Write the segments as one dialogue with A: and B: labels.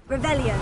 A: Rebellion.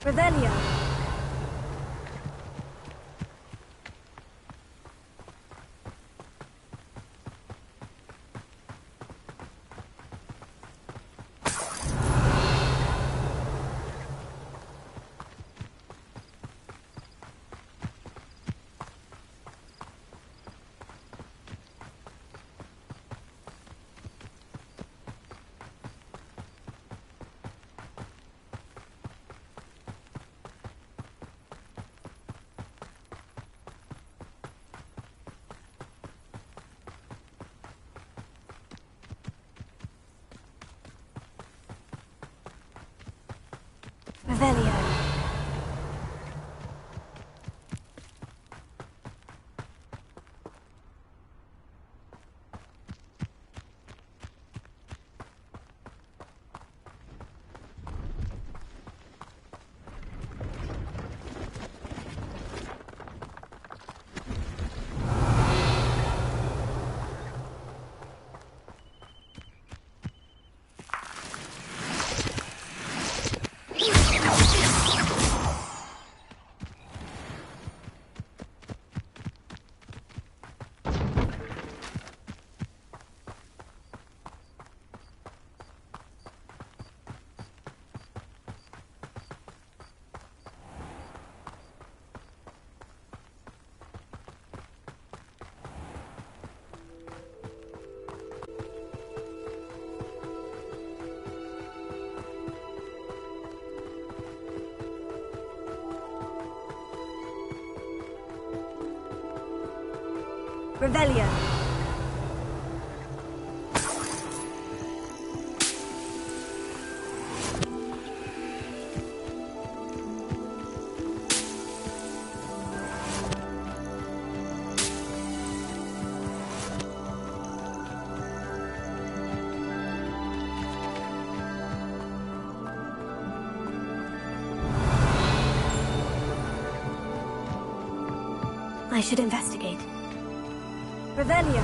A: Rebellion. Revelio. Revelio. I should investigate. Revelio.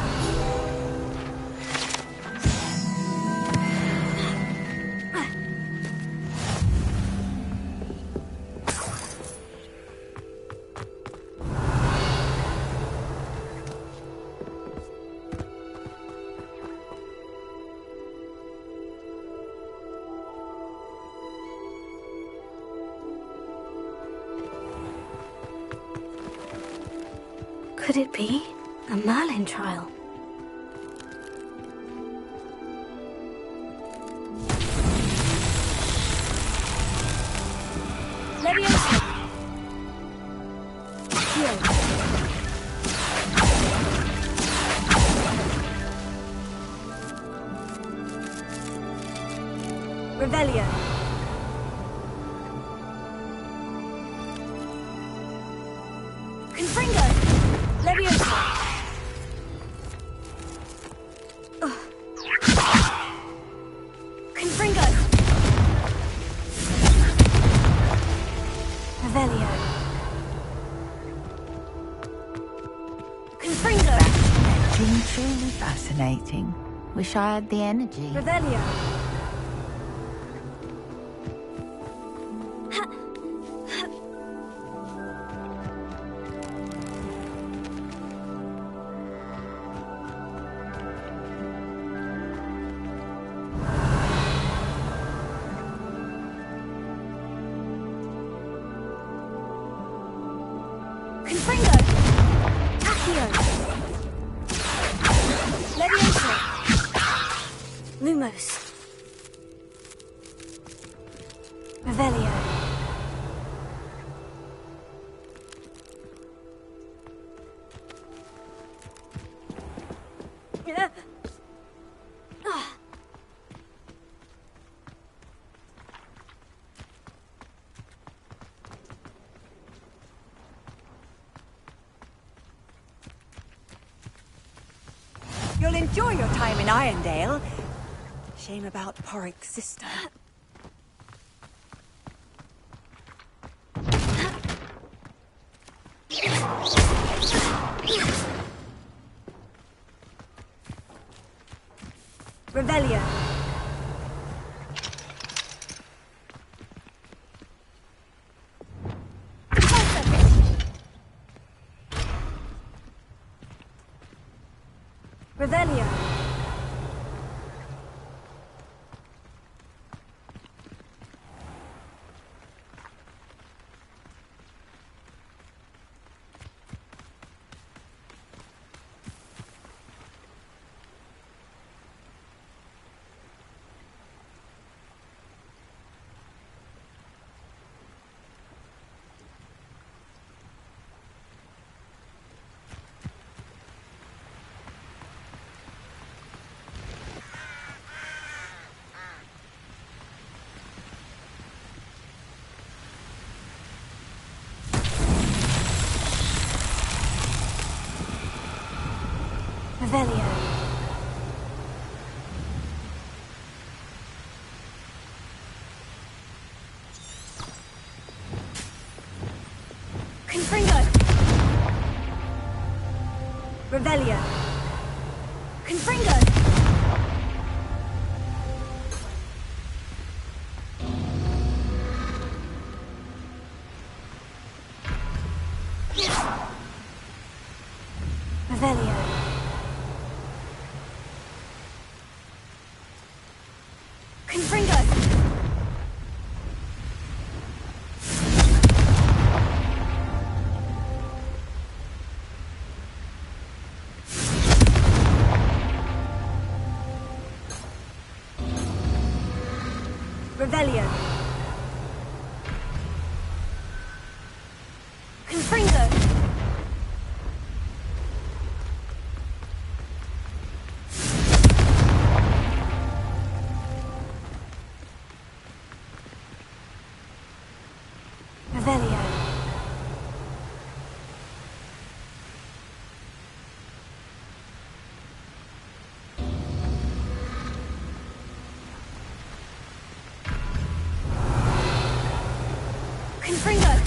A: Could it be a Merlin trial? Leviosa! Heal. Revelio. Confringo! Leviosa! Confringo! Revelio. Confringo!
B: Fascinating, truly fascinating. Wish I had the energy.
A: Revelio. Confringo! Accio! Leviosa! Lumos! Revelio!
C: You'll enjoy your time in Irondale. Shame about Porrick's sister.
A: Revelio! Revelio! Revelio! Confringo! Revelio! Confringo! Revelio! Confringo! Revelio! Confringo! Revelio! Confringo!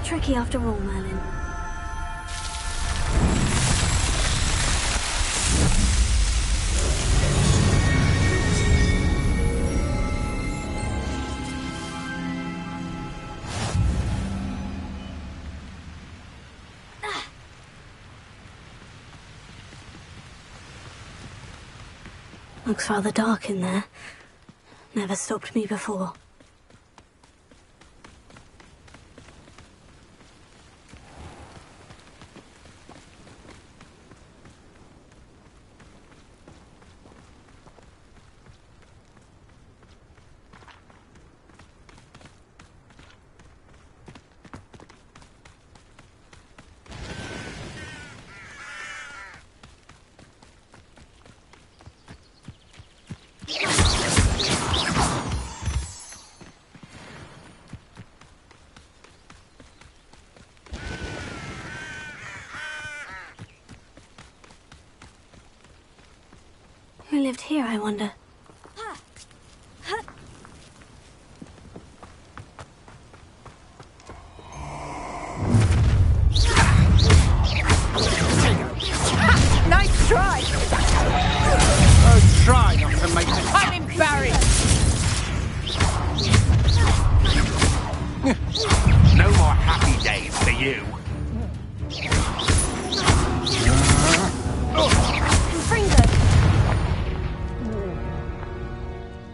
A: tricky after all, Merlin. Looks rather dark in there. Never stopped me before. Who lived here, I wonder?
C: Nice try!
D: Oh, try not to make me...
C: I'm embarrassed!
D: No more happy days for you.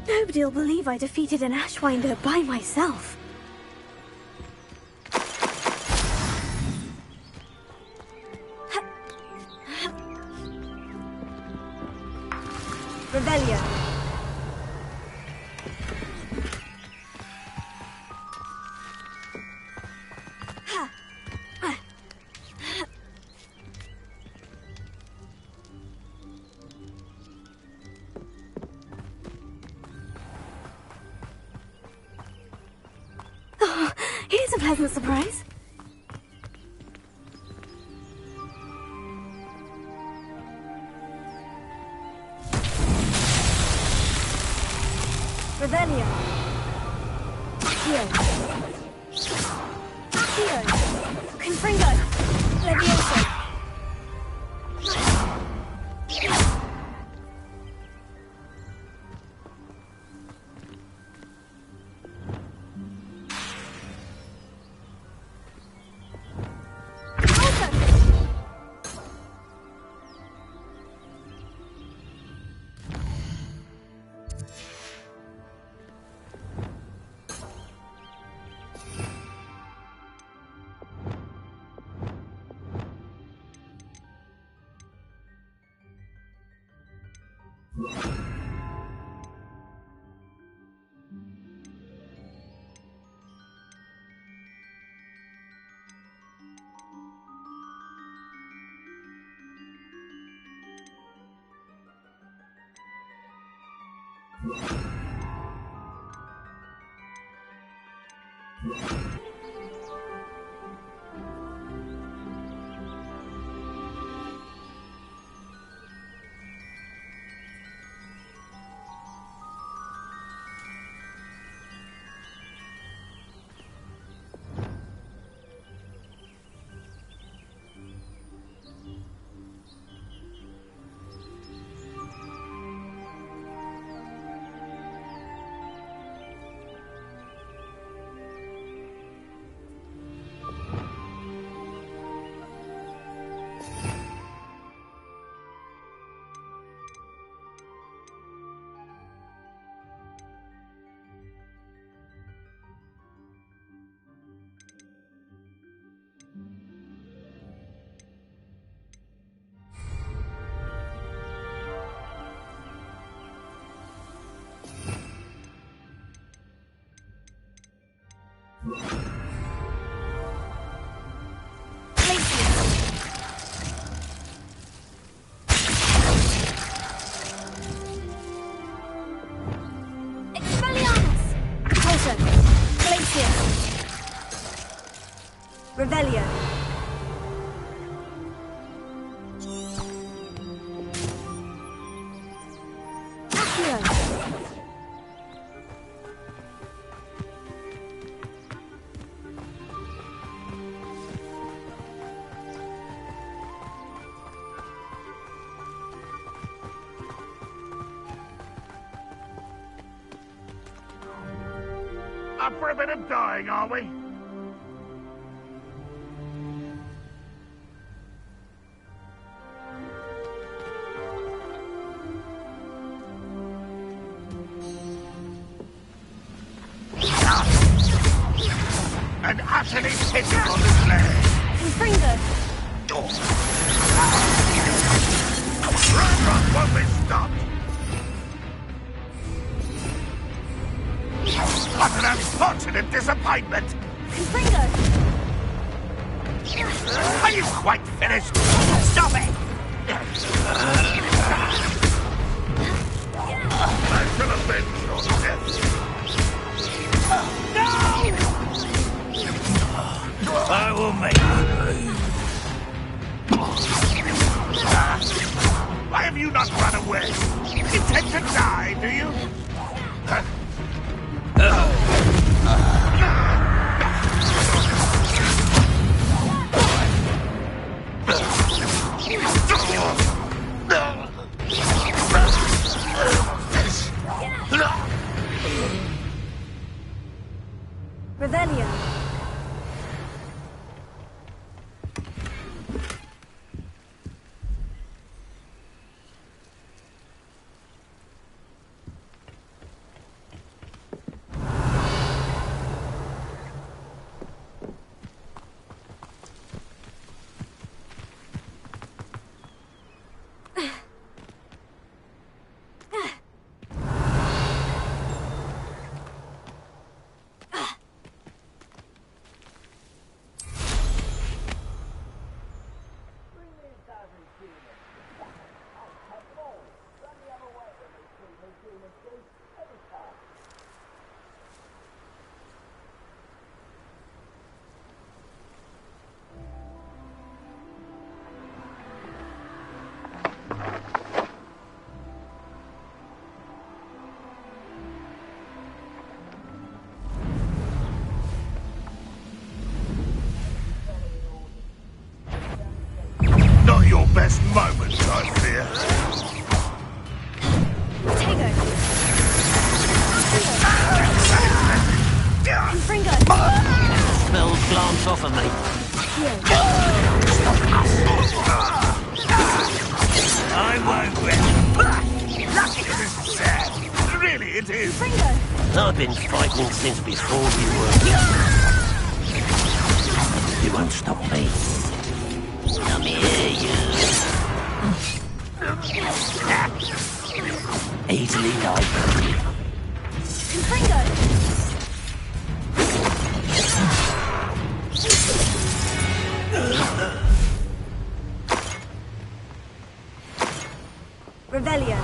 A: Nobody'll believe I defeated an Ashwinder by myself.
C: Rebellion.
A: Oh, here's a pleasant surprise.
C: Rebellion.
A: Here. Here. Confringo. Leviosa.
C: Rebellion. Accio.
E: Up for a bit of dying, are we? An utterly pitiful display.
A: Confringo!
E: Run, won't be stopped. What an unfortunate disappointment.
A: Confringo!
E: Are you quite finished? Stop it! I shall avenge your death. I will make you. Why have you not run away? Intend to die, do you?
A: Rebellion!
E: Best moments, I fear.
A: Tego! Confringo!
F: Spells glance off of me.
E: I won't win. Lucky this is sad. Really, it is.
A: Confringo!
F: I've been fighting since before you were here. You won't stop me. Come here, you. Easily like.
A: Confringo! Rebellion!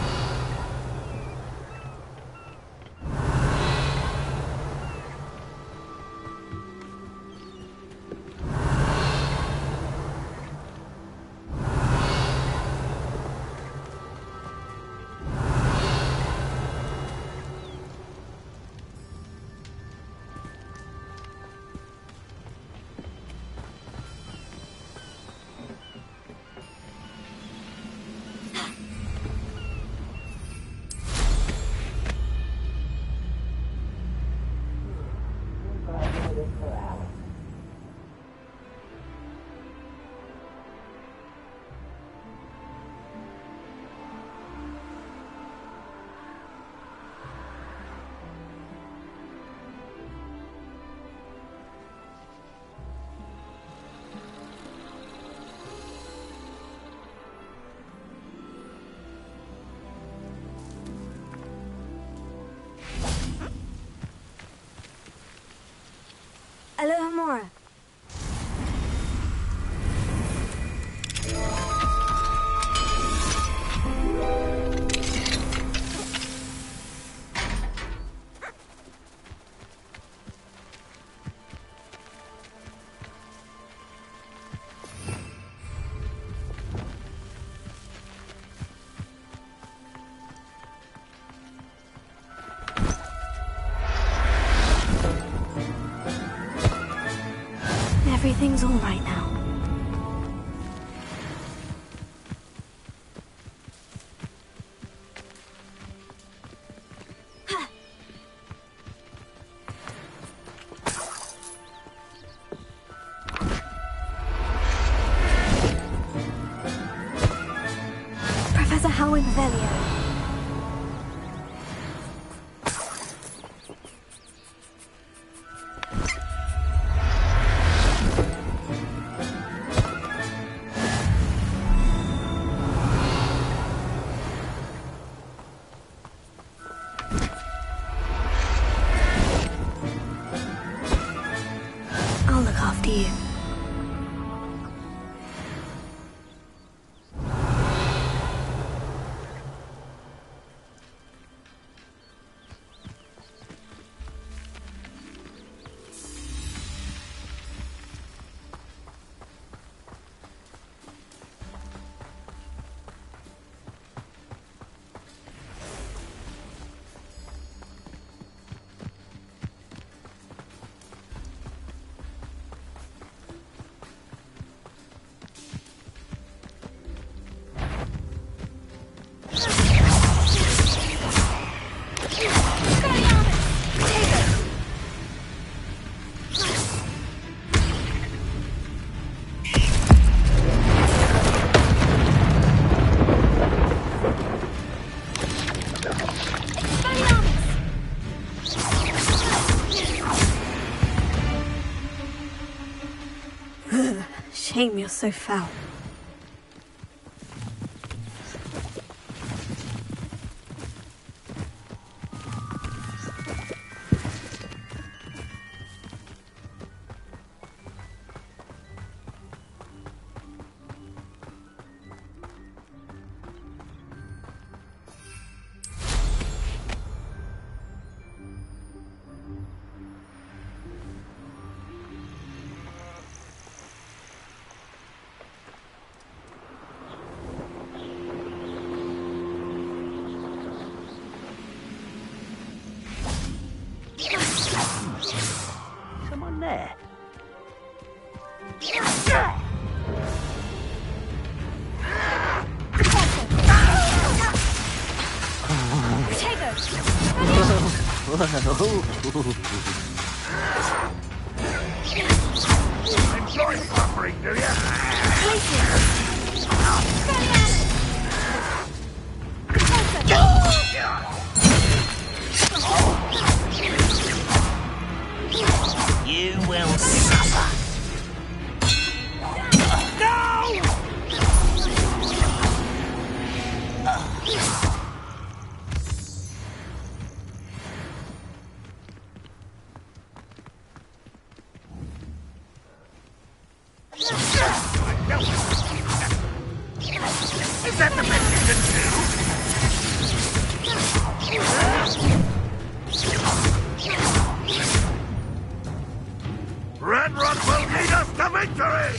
A: Alohomora. Everything's all right now. after you. Shame you're so foul.
F: Someone there.
E: Enjoy suffering, do you?
F: You will suffer.
E: Is that the best you can do? Ranrock will lead us to victory!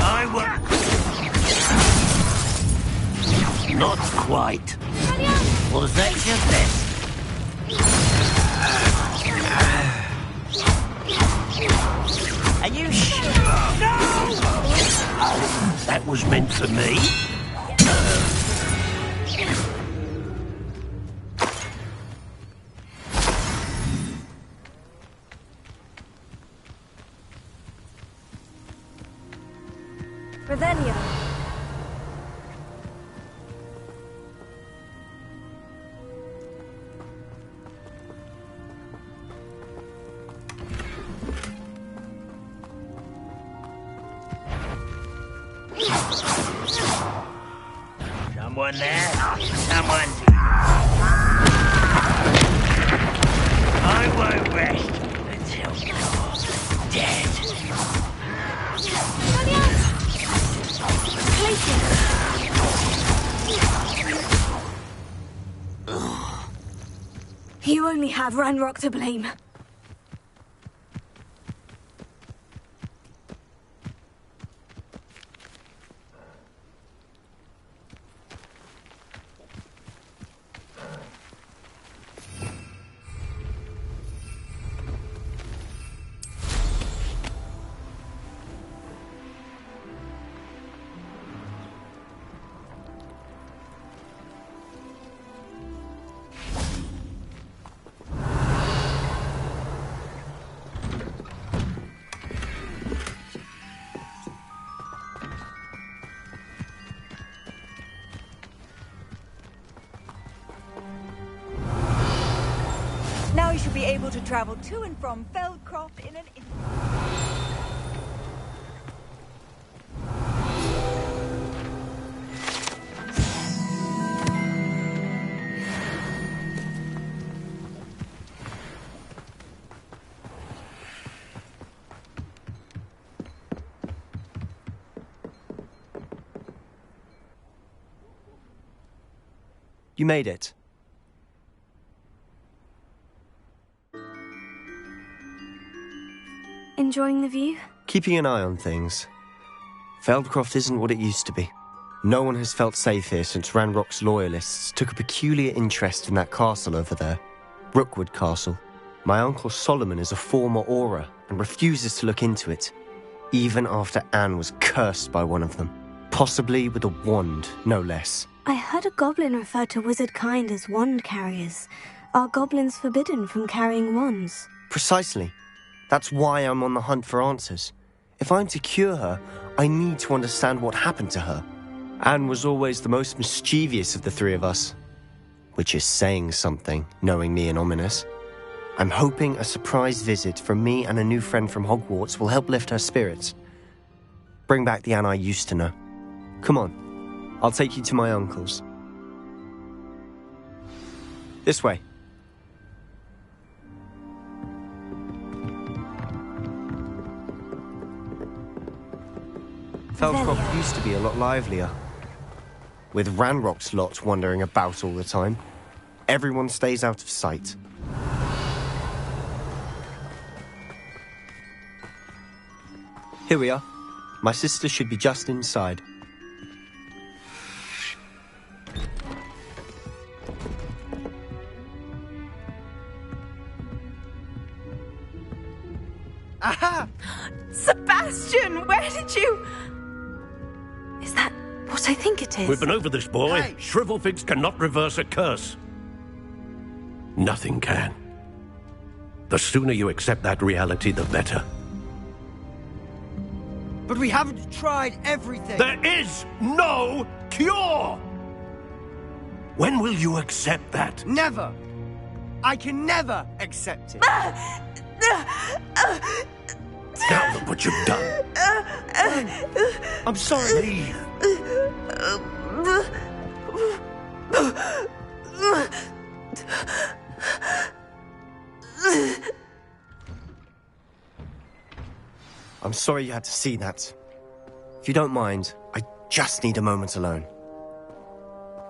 F: I will. Not quite. Was that your best? Are you sure? No! That was meant for me.
C: Ravenia.
F: Someone there? Someone. I won't rest until you're dead.
A: You only have Ranrock to blame.
C: Now you should be able to travel to and from Feldcroft in an
G: You made it.
A: Enjoying the view?
G: Keeping an eye on things. Feldcroft isn't what it used to be. No one has felt safe here since Ranrock's loyalists took a peculiar interest in that castle over there. Rookwood Castle. My uncle Solomon is a former Auror and refuses to look into it, even after Anne was cursed by one of them. Possibly with a wand, no less.
A: I heard a goblin refer to wizard kind as wand carriers. Are goblins forbidden from carrying wands?
G: Precisely. That's why I'm on the hunt for answers. If I'm to cure her, I need to understand what happened to her. Anne was always the most mischievous of the three of us. Which is saying something, knowing me and Ominous. I'm hoping a surprise visit from me and a new friend from Hogwarts will help lift her spirits. Bring back the Anne I used to know. Come on, I'll take you to my uncle's. This way. Feldcroft used to be a lot livelier. With Ranrock's lot wandering about all the time. Everyone stays out of sight. Here we are. My sister should be just inside.
C: Aha! Sebastian, where did you...
A: Is that what I think it is?
E: We've been over this, boy.
D: Hey.
E: Shrivelfigs cannot reverse a curse. Nothing can. The sooner you accept that reality, the better.
D: But we haven't tried everything.
E: There is no cure! When will you accept that?
D: Never. I can never accept it.
E: Now look what you've done.
G: I'm sorry.
E: Leave.
G: I'm sorry you had to see that. If you don't mind, I just need a moment alone.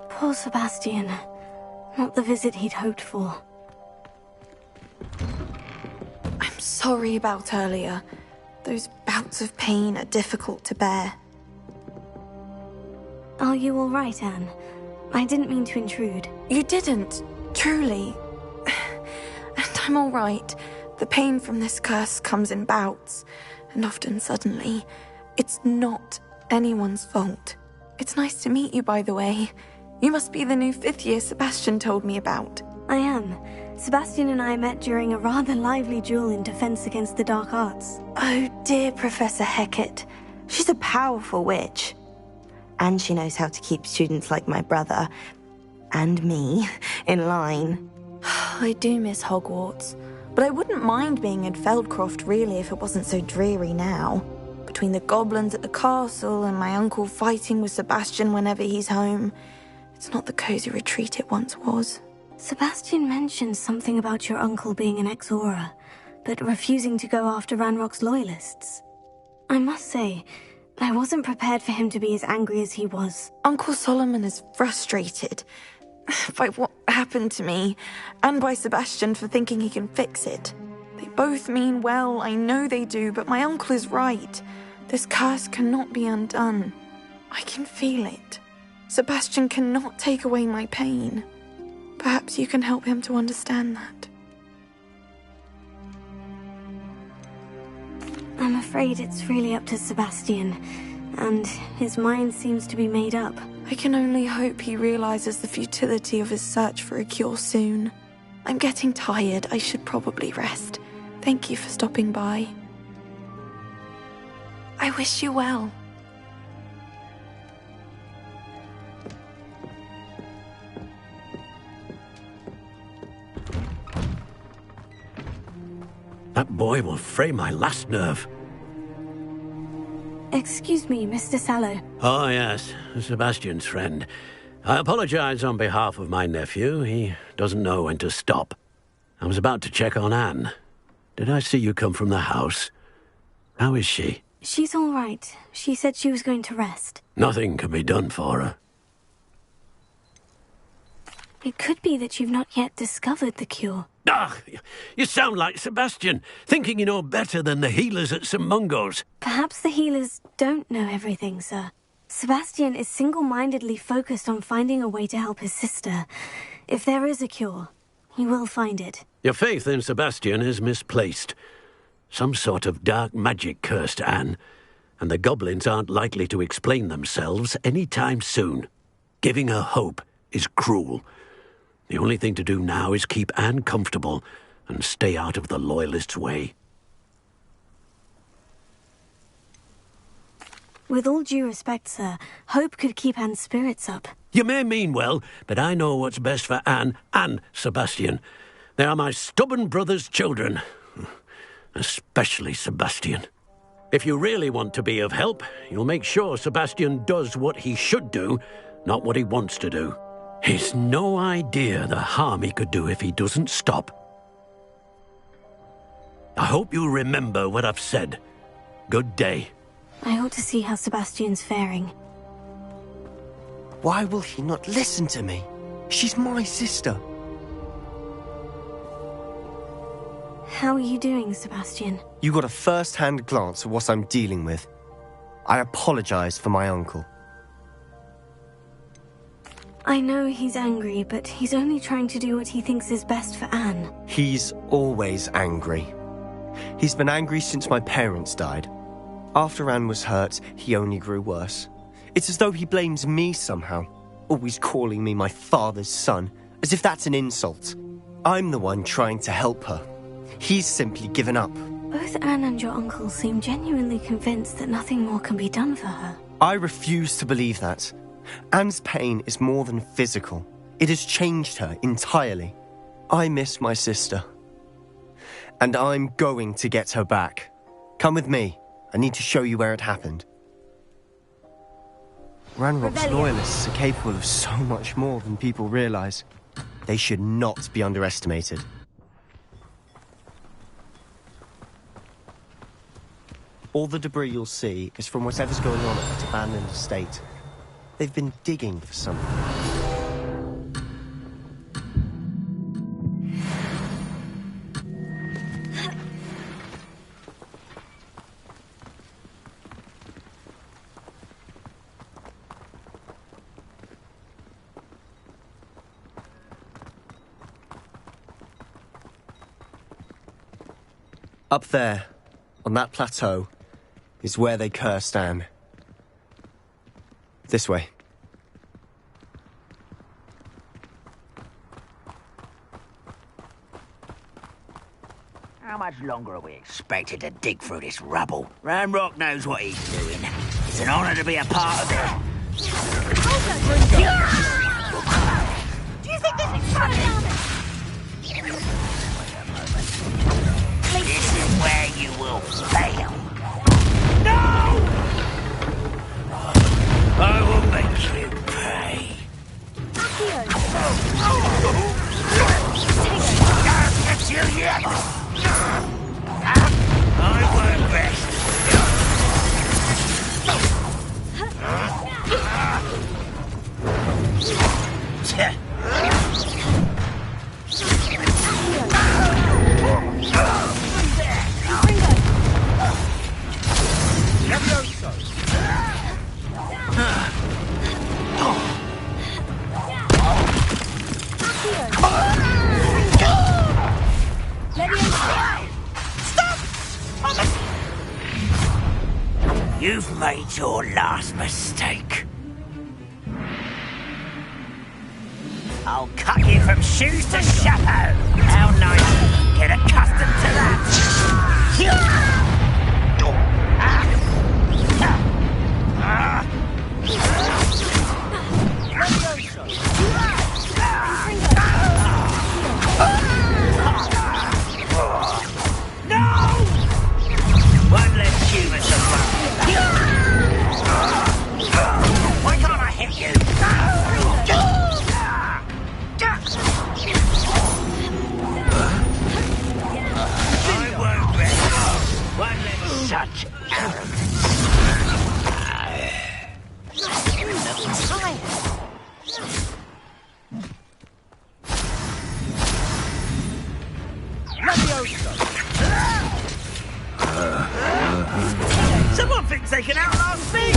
A: Poor Sebastian. Not the visit he'd hoped for.
H: I'm sorry about earlier. Those bouts of pain are difficult to bear.
A: Are you all right, Anne? I didn't mean to intrude.
H: You didn't, truly. And I'm all right. The pain from this curse comes in bouts, and often suddenly. It's not anyone's fault. It's nice to meet you, by the way. You must be the new 5th year Sebastian told me about.
A: I am. Sebastian and I met during a rather lively duel in defense against the dark arts.
B: Oh, dear Professor Hecat. She's a powerful witch. And she knows how to keep students like my brother, and me, in line.
H: I do miss Hogwarts, but I wouldn't mind being in Feldcroft, really, if it wasn't so dreary now. Between the goblins at the castle and my uncle fighting with Sebastian whenever he's home, it's not the cozy retreat it once was.
A: Sebastian mentioned something about your uncle being an ex-Auror, but refusing to go after Ranrock's loyalists. I must say, I wasn't prepared for him to be as angry as he was.
H: Uncle Solomon is frustrated by what happened to me, and by Sebastian for thinking he can fix it. They both mean well, I know they do, but my uncle is right. This curse cannot be undone. I can feel it. Sebastian cannot take away my pain. Perhaps you can help him to understand that.
A: I'm afraid it's really up to Sebastian, and his mind seems to be made up.
H: I can only hope he realizes the futility of his search for a cure soon. I'm getting tired. I should probably rest. Thank you for stopping by. I wish you well.
E: That boy will fray my last nerve.
A: Excuse me, Mr. Sallow.
E: Oh, yes, Sebastian's friend. I apologize on behalf of my nephew. He doesn't know when to stop. I was about to check on Anne. Did I see you come from the house? How is she?
A: She's all right. She said she was going to rest.
E: Nothing can be done for her.
A: It could be that you've not yet discovered the cure.
E: Ah, you sound like Sebastian, thinking you know better than the healers at St. Mungo's.
A: Perhaps the healers don't know everything, sir. Sebastian is single-mindedly focused on finding a way to help his sister. If there is a cure, he will find it.
E: Your faith in Sebastian is misplaced. Some sort of dark magic cursed Anne, and the goblins aren't likely to explain themselves any time soon. Giving her hope is cruel. The only thing to do now is keep Anne comfortable and stay out of the Loyalists' way.
A: With all due respect, sir, hope could keep Anne's spirits up.
E: You may mean well, but I know what's best for Anne and Sebastian. They are my stubborn brother's children. Especially Sebastian. If you really want to be of help, you'll make sure Sebastian does what he should do, not what he wants to do. He's no idea the harm he could do if he doesn't stop. I hope you remember what I've said. Good day.
A: I ought to see how Sebastian's faring.
G: Why will he not listen to me? She's my sister.
A: How are you doing, Sebastian?
G: You got a first-hand glance at what I'm dealing with. I apologize for my uncle.
A: I know he's angry, but he's only trying to do what he thinks is best for Anne.
G: He's always angry. He's been angry since my parents died. After Anne was hurt, he only grew worse. It's as though he blames me somehow, always calling me my father's son, as if that's an insult. I'm the one trying to help her. He's simply given up.
A: Both Anne and your uncle seem genuinely convinced that nothing more can be done for her.
G: I refuse to believe that. Anne's pain is more than physical. It has changed her entirely. I miss my sister. And I'm going to get her back. Come with me. I need to show you where it happened. Ranrock's loyalists are capable of so much more than people realize. They should not be underestimated. All the debris you'll see is from whatever's going on at that abandoned estate. They've been digging for something. Up there, on that plateau, is where they cursed Anne. This way.
F: How much longer are we expected to dig through this rubble? Ranrock knows what he's doing. It's an honor to be a part of it.
H: Do you think this is funny?
F: This is where you will fail. I will make you pay. I'll get you yet. I won't rest. You've made your last mistake. I'll cut you from shoes to chapeau. How nice. Get accustomed to that. One less human to run. Why can't I hit you? I won't rest. Someone thinks they can outlast me!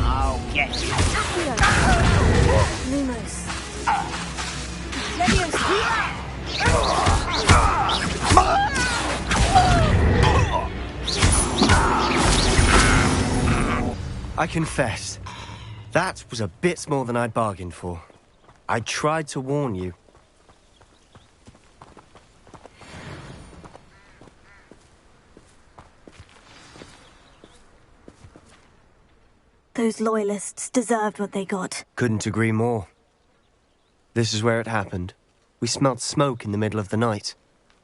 F: I'll get you.
A: Lumos.
G: I confess, that was a bit more than I'd bargained for. I tried to warn you.
A: Those loyalists deserved what they got.
G: Couldn't agree more. This is where it happened. We smelled smoke in the middle of the night.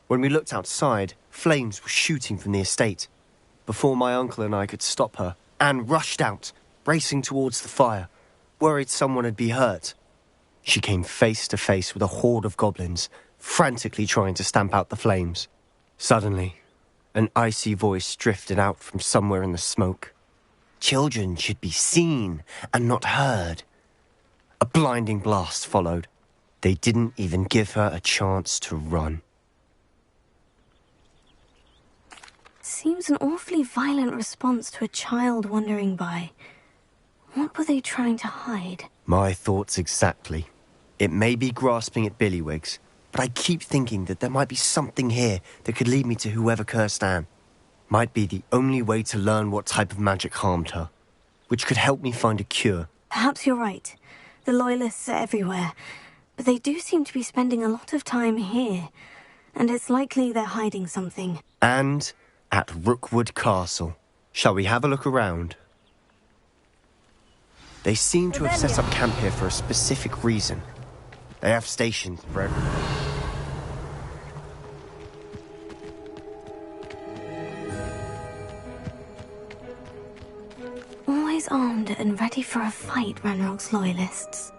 G: When we looked outside, flames were shooting from the estate. Before my uncle and I could stop her, Anne rushed out, racing towards the fire, worried someone had been hurt. She came face to face with a horde of goblins, frantically trying to stamp out the flames. Suddenly, an icy voice drifted out from somewhere in the smoke. Children should be seen and not heard. A blinding blast followed. They didn't even give her a chance to run.
A: Seems an awfully violent response to a child wandering by. What were they trying to hide?
G: My thoughts exactly. It may be grasping at Billywigs, but I keep thinking that there might be something here that could lead me to whoever cursed Anne. Might be the only way to learn what type of magic harmed her, which could help me find a cure.
A: Perhaps you're right. The Loyalists are everywhere, but they do seem to be spending a lot of time here, and it's likely they're hiding something.
G: And at Rookwood Castle. Shall we have a look around? They seem to have set up camp here for a specific reason. They have stations for everyone.
A: Always armed and ready for a fight, Ranrock's Loyalists.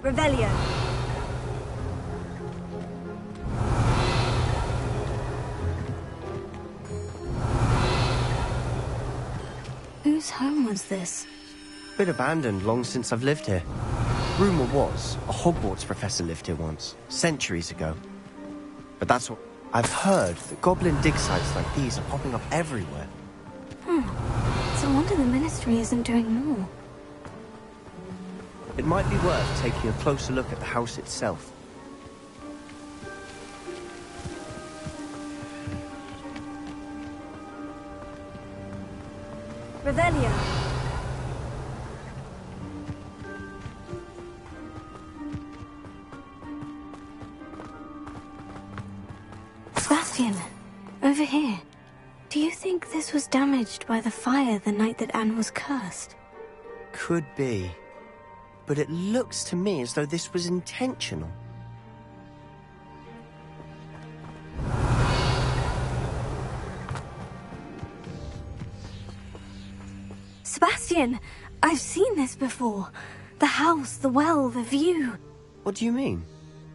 C: Revelio.
A: Whose home was this?
G: Bit abandoned long since I've lived here. Rumour was, a Hogwarts professor lived here once, centuries ago. But that's what I've heard, that goblin dig sites like these are popping up everywhere.
A: It's a wonder the Ministry isn't doing more.
G: It might be worth taking a closer look at the house itself.
C: Revelio.
A: Sebastian, over here. Do you think this was damaged by the fire the night that Anne was cursed?
G: Could be. But it looks to me as though this was intentional.
A: Sebastian, I've seen this before. The house, the well, the view.
G: What do you mean?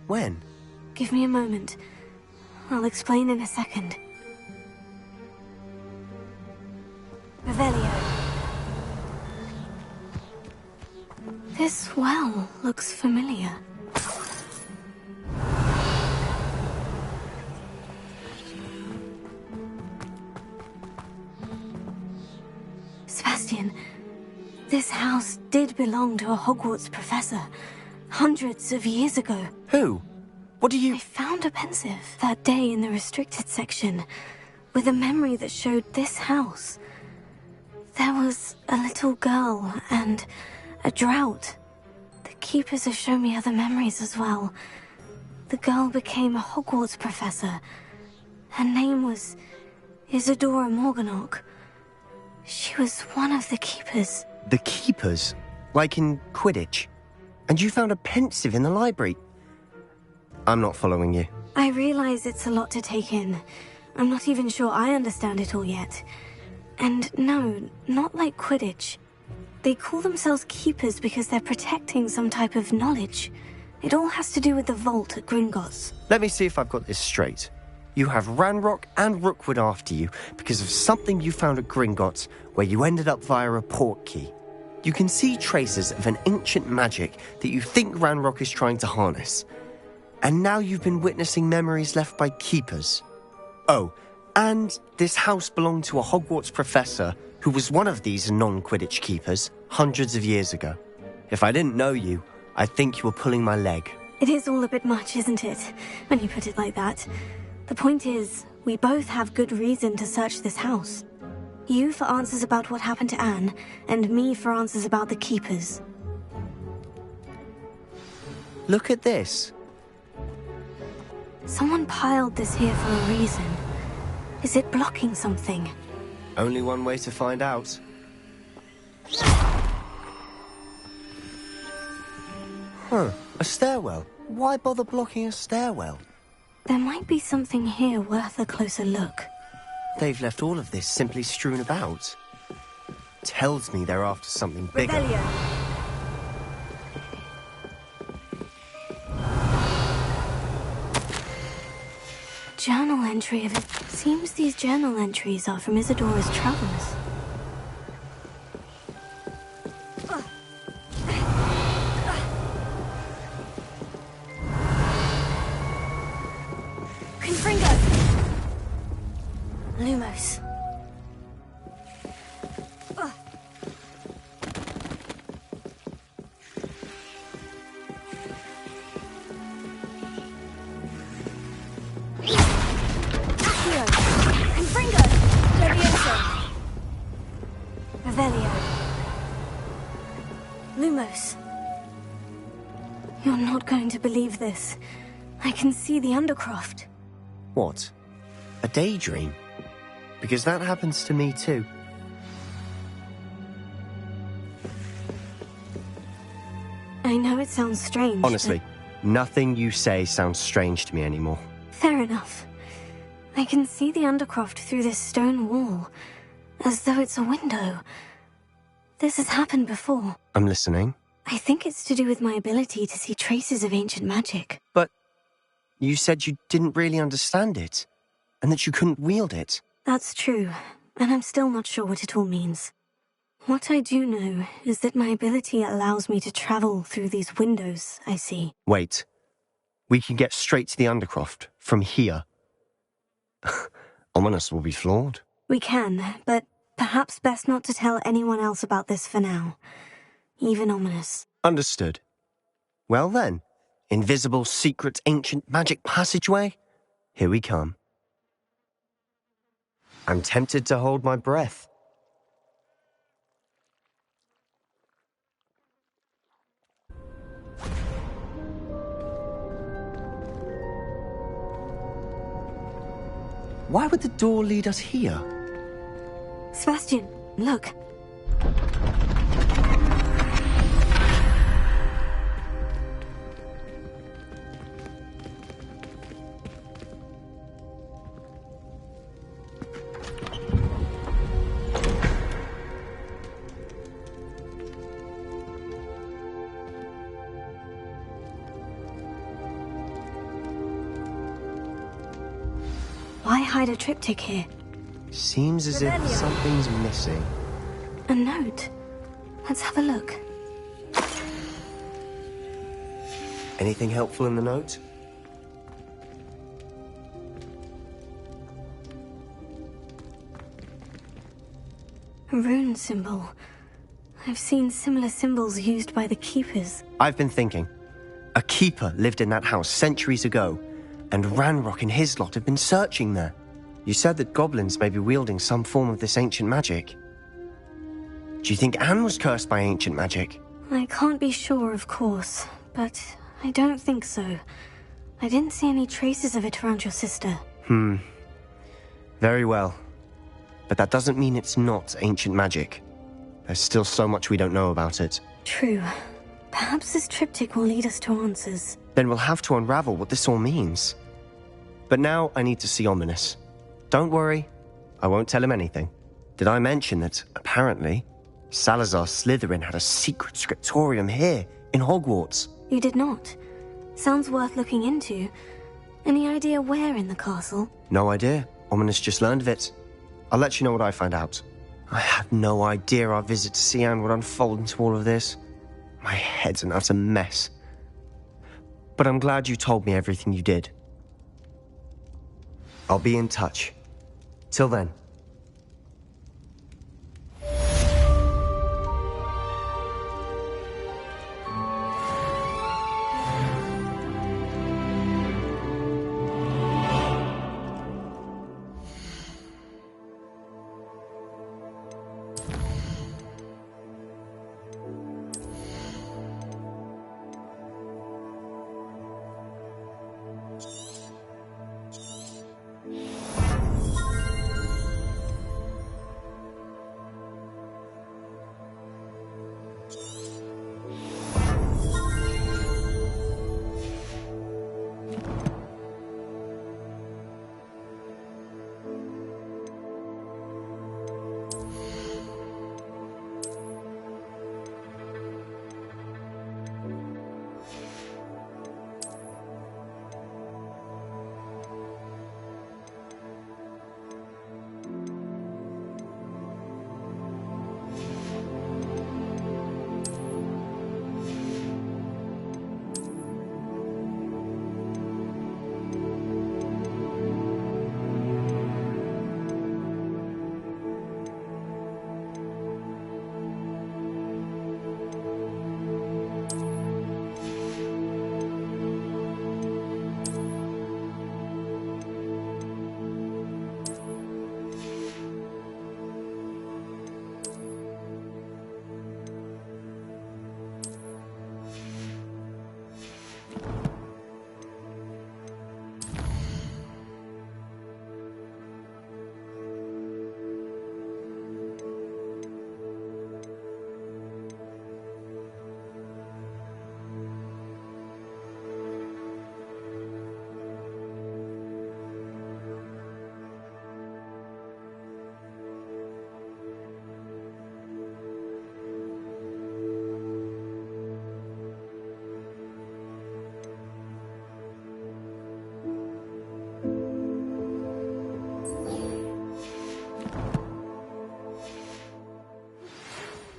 G: When?
A: Give me a moment. I'll explain in a second. Revelio. This well looks familiar. Sebastian, this house did belong to a Hogwarts professor, hundreds of years ago.
G: Who? What do you...
A: I found a pensive that day in the restricted section, with a memory that showed this house. There was a little girl and a drought. The keepers have shown me other memories as well. The girl became a Hogwarts professor. Her name was Isadora Morganach. She was one of the keepers.
G: The keepers, like in Quidditch. And you found a pensive in the library. I'm not following you.
A: I realize it's a lot to take in. I'm not even sure I understand it all yet. And no, not like Quidditch. They call themselves keepers because they're protecting some type of knowledge. It all has to do with the vault at Gringotts.
G: Let me see if I've got this straight. You have Ranrock and Rookwood after you because of something you found at Gringotts where you ended up via a portkey. You can see traces of an ancient magic that you think Ranrock is trying to harness. And now you've been witnessing memories left by keepers. Oh, and this house belonged to a Hogwarts professor who was one of these non-Quidditch keepers hundreds of years ago. If I didn't know you, I think you were pulling my leg.
A: It is all a bit much, isn't it, when you put it like that? The point is, we both have good reason to search this house. You for answers about what happened to Anne, and me for answers about the keepers.
G: Look at this.
A: Someone piled this here for a reason. Is it blocking something?
G: Only one way to find out. Huh, a stairwell. Why bother blocking a stairwell?
A: There might be something here worth a closer look.
G: They've left all of this simply strewn about. Tells me they're after something bigger.
C: Rebellion.
A: Journal entry of it. Seems these journal entries are from Isadora's travels. Lumos. Revelio. Lumos. You're not going to believe this. I can see the Undercroft.
G: What? A daydream? Because that happens to me too.
A: I know it sounds strange.
G: Honestly, nothing you say sounds strange to me anymore.
A: Fair enough. I can see the Undercroft through this stone wall, as though it's a window. This has happened before.
G: I'm listening.
A: I think it's to do with my ability to see traces of ancient magic.
G: But you said you didn't really understand it, and that you couldn't wield it.
A: That's true, and I'm still not sure what it all means. What I do know is that my ability allows me to travel through these windows I see.
G: Wait. We can get straight to the Undercroft from here. Ominous will be flawed.
A: We can, but perhaps best not to tell anyone else about this for now. Even Ominous.
G: Understood. Well then, invisible, secret, ancient magic passageway? Here we come. I'm tempted to hold my breath. Why would the door lead us here?
A: Sebastian, look. Why hide a triptych here?
G: Seems as if something's missing.
A: A note. Let's have a look.
G: Anything helpful in the note?
A: A rune symbol. I've seen similar symbols used by the keepers.
G: I've been thinking. A keeper lived in that house centuries ago, and Ranrock and his lot have been searching there. You said that goblins may be wielding some form of this ancient magic. Do you think Anne was cursed by ancient magic?
A: I can't be sure, of course, but I don't think so. I didn't see any traces of it around your sister.
G: Very well. But that doesn't mean it's not ancient magic. There's still so much we don't know about it.
A: True. Perhaps this triptych will lead us to answers.
G: Then we'll have to unravel what this all means. But now I need to see Ominous. Don't worry, I won't tell him anything. Did I mention that, apparently, Salazar Slytherin had a secret scriptorium here, in Hogwarts?
A: You did not. Sounds worth looking into. Any idea where in the castle?
G: No idea. Ominous just learned of it. I'll let you know what I find out. I had no idea our visit to Cian would unfold into all of this. My head's an utter mess. But I'm glad you told me everything you did. I'll be in touch. Till then.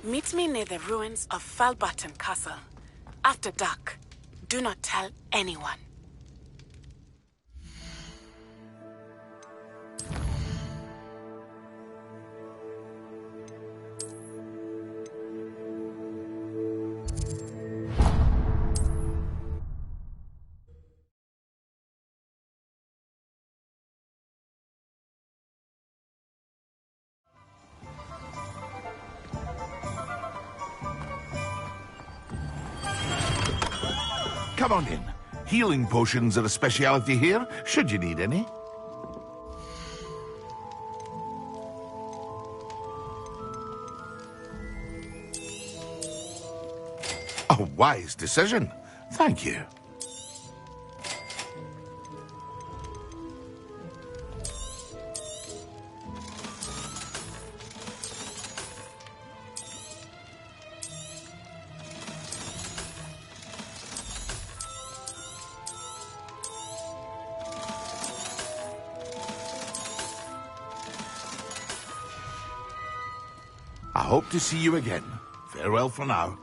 I: Meet me near the ruins of Falbarton Castle. After dark. Do not tell anyone.
J: Come on in. Healing potions are a speciality here, should you need any. A wise decision. Thank you. I hope to see you again. Farewell for now.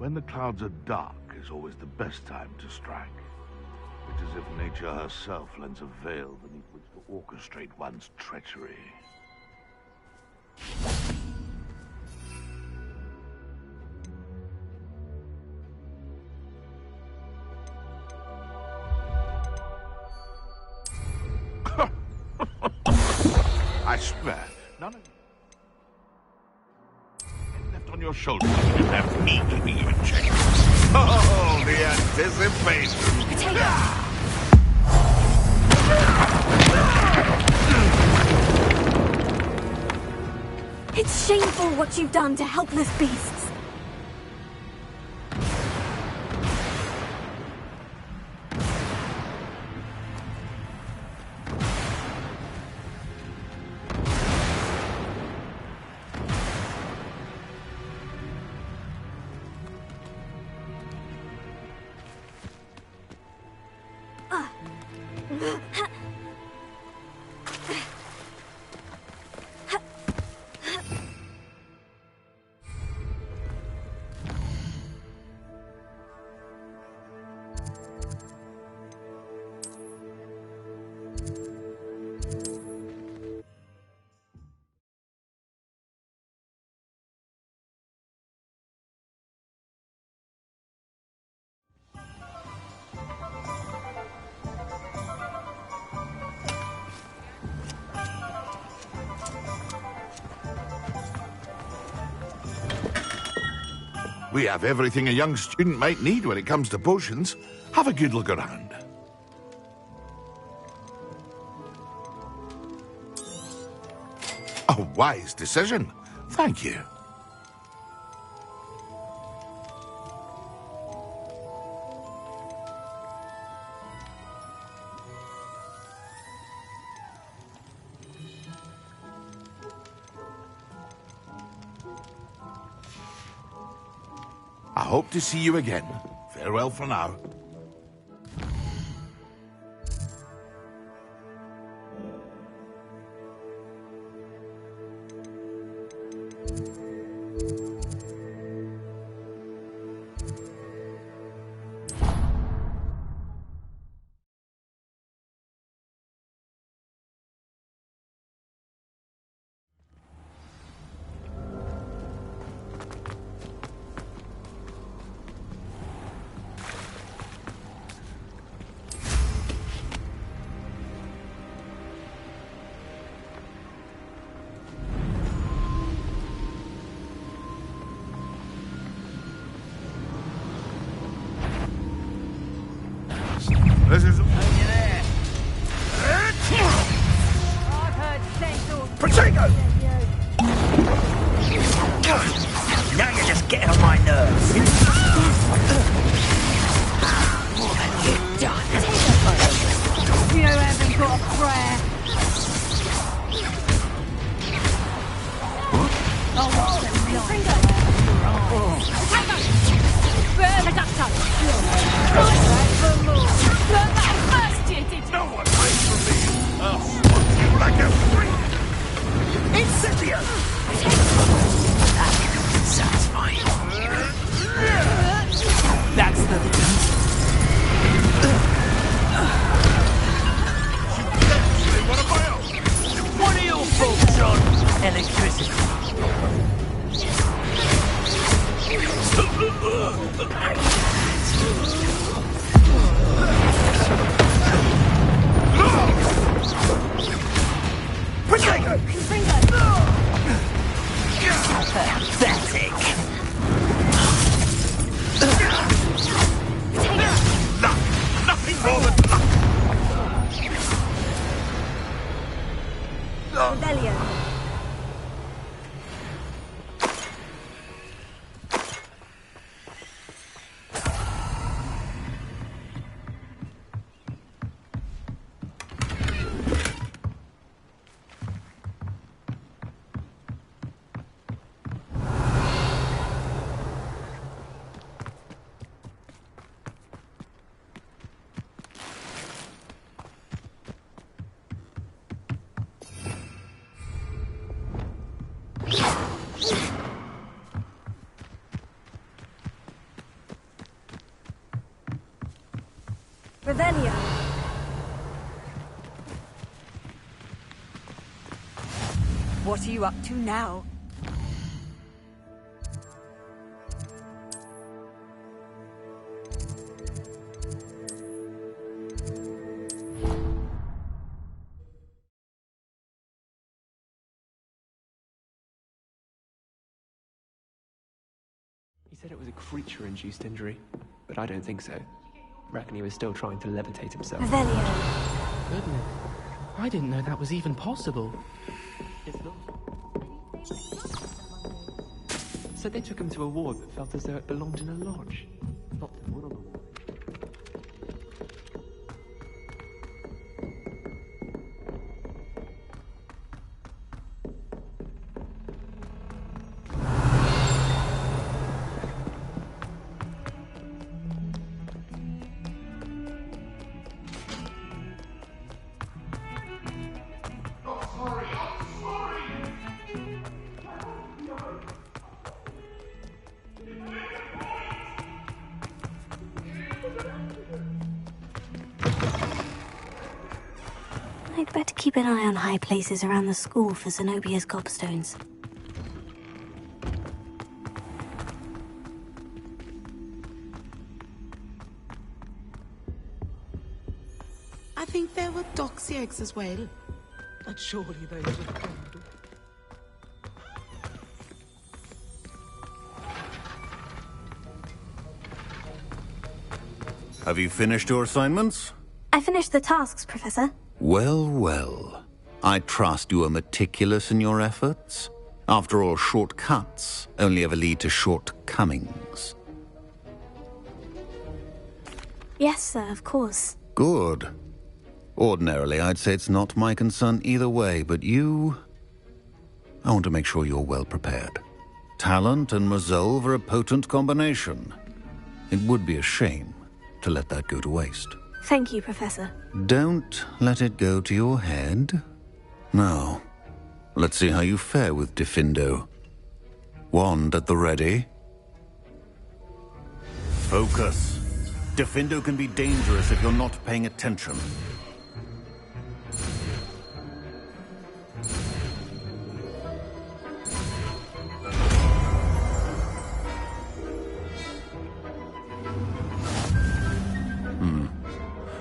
J: When the clouds are dark is always the best time to strike. It's as if nature herself lends a veil beneath which to orchestrate one's treachery. I swear, none of you left on your shoulders. You didn't have me keeping you in check. Oh, the anticipation!
A: It's shameful what you've done to helpless beasts.
J: We have everything a young student might need when it comes to potions. Have a good look around. A wise decision. Thank you. I hope to see you again. Farewell for now. This is...
F: Over there.
C: I've heard sense.
F: Protego! Now you're just getting on my nerves. What have you done?
C: You haven't got a prayer. Oh, what's the Burn the ducto. Right for more. Learn that first, you did.
J: No one hides from me. I'll swat you like a freak.
F: Incendio! That's satisfying. That's the...
J: What am I on?
F: What are your thoughts on electricity? Pathetic.
J: Nothing more than luck.
C: Rebellion. What are you up to now?
K: He said it was a creature-induced injury, but I don't think so. Reckon he was still trying to levitate himself.
L: Goodness. I didn't know that was even possible.
K: It's not. So they took him to a ward that felt as though it belonged in a lodge. Not the one on the wall.
A: I'd better keep an eye on high places around the school for Zenobia's gobstones.
I: I think there were doxy eggs as well. But surely those were cold.
J: Have you finished your assignments?
A: I finished the tasks, Professor.
J: Well, well. I trust you are meticulous in your efforts. After all, shortcuts only ever lead to shortcomings.
A: Yes, sir, of course.
J: Good. Ordinarily, I'd say it's not my concern either way, but you... I want to make sure you're well prepared. Talent and resolve are a potent combination. It would be a shame to let that go to waste.
A: Thank you, Professor.
J: Don't let it go to your head. Now, let's see how you fare with Diffindo. Wand at the ready. Focus. Diffindo can be dangerous if you're not paying attention.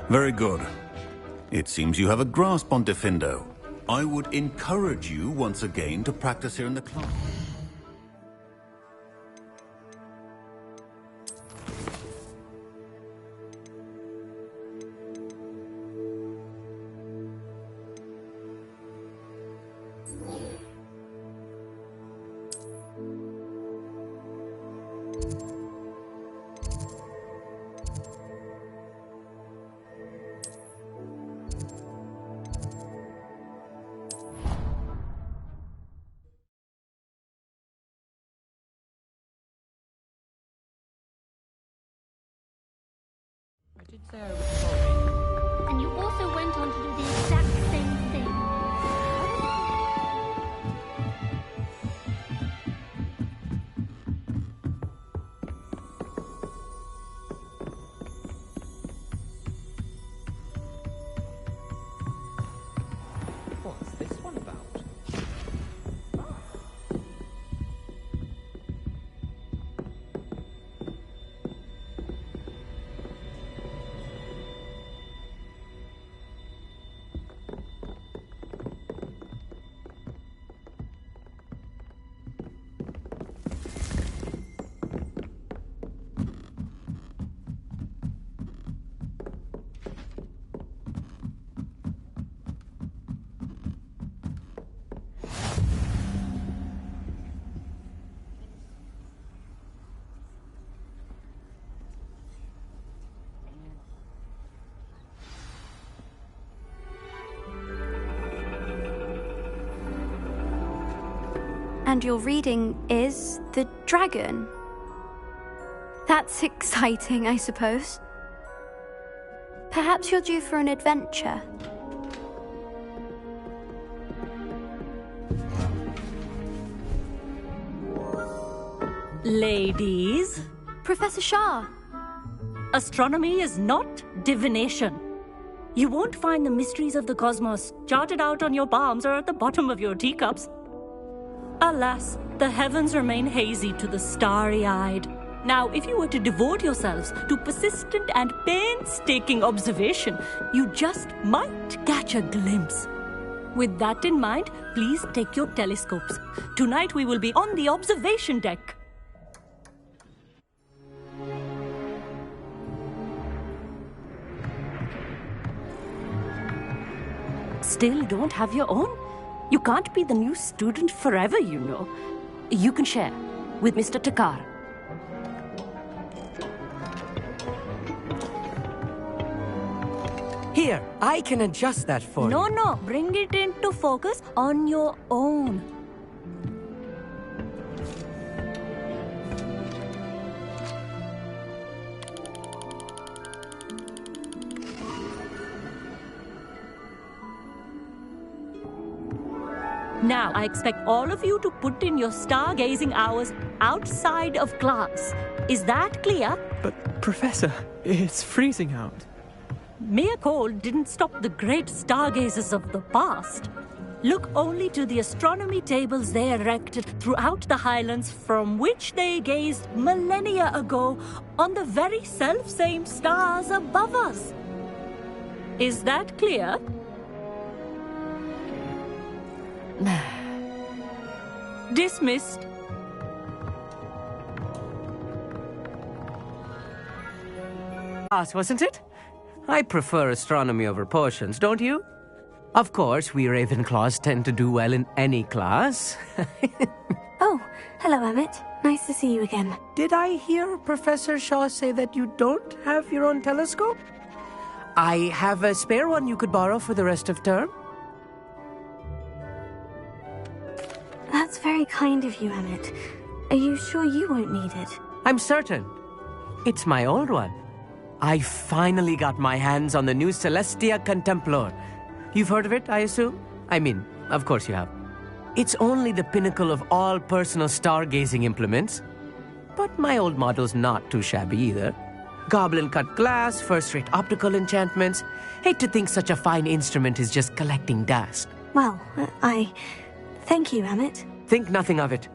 J: Very good. It seems you have a grasp on Diffindo. I would encourage you once again to practice here in the class.
L: I did say I was sorry.
M: And you also went on to do the exact same thing.
L: What's this one about?
N: And your reading is The Dragon. That's exciting, I suppose. Perhaps you're due for an adventure.
O: Ladies.
N: Professor Shah.
O: Astronomy is not divination. You won't find the mysteries of the cosmos charted out on your palms or at the bottom of your teacups. Alas, the heavens remain hazy to the starry-eyed. Now, if you were to devote yourselves to persistent and painstaking observation, you just might catch a glimpse. With that in mind, please take your telescopes. Tonight we will be on the observation deck. Still don't have your own? You can't be the new student forever, you know. You can share with Mr. Takar.
P: Here, I can adjust that for you.
O: No, bring it into focus on your own. Now, I expect all of you to put in your stargazing hours outside of class. Is that clear?
K: But, Professor, it's freezing out.
O: Mere cold didn't stop the great stargazers of the past. Look only to the astronomy tables they erected throughout the highlands from which they gazed millennia ago on the very self-same stars above us. Is that clear? Dismissed.
P: Wasn't it? I prefer astronomy over potions, don't you? Of course, we Ravenclaws tend to do well in any class.
A: Oh, hello, Emmett. Nice to see you again.
P: Did I hear Professor Shaw say that you don't have your own telescope? I have a spare one you could borrow for the rest of term.
A: That's very kind of you, Emmett. Are you sure you won't need it?
P: I'm certain. It's my old one. I finally got my hands on the new Celestia Contemplor. You've heard of it, I assume? I mean, of course you have. It's only the pinnacle of all personal stargazing implements. But my old model's not too shabby either. Goblin-cut glass, first-rate optical enchantments. Hate to think such a fine instrument is just collecting dust.
A: Well, thank you, Emmett.
P: Think nothing of it.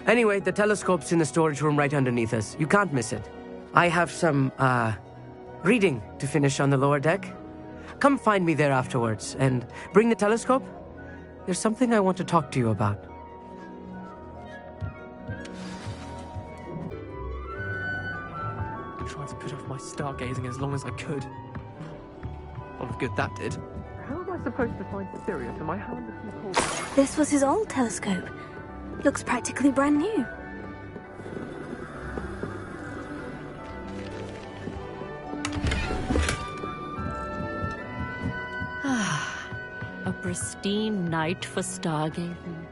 P: Anyway, the telescope's in the storage room right underneath us. You can't miss it. I have some, reading to finish on the lower deck. Come find me there afterwards, and bring the telescope. There's something I want to talk to you about.
K: I tried to put off my stargazing as long as I could. All of good that did. How am I supposed to find Sirius in my hand if you call?
A: This was his old telescope. Looks practically brand new.
O: A pristine night for stargazing.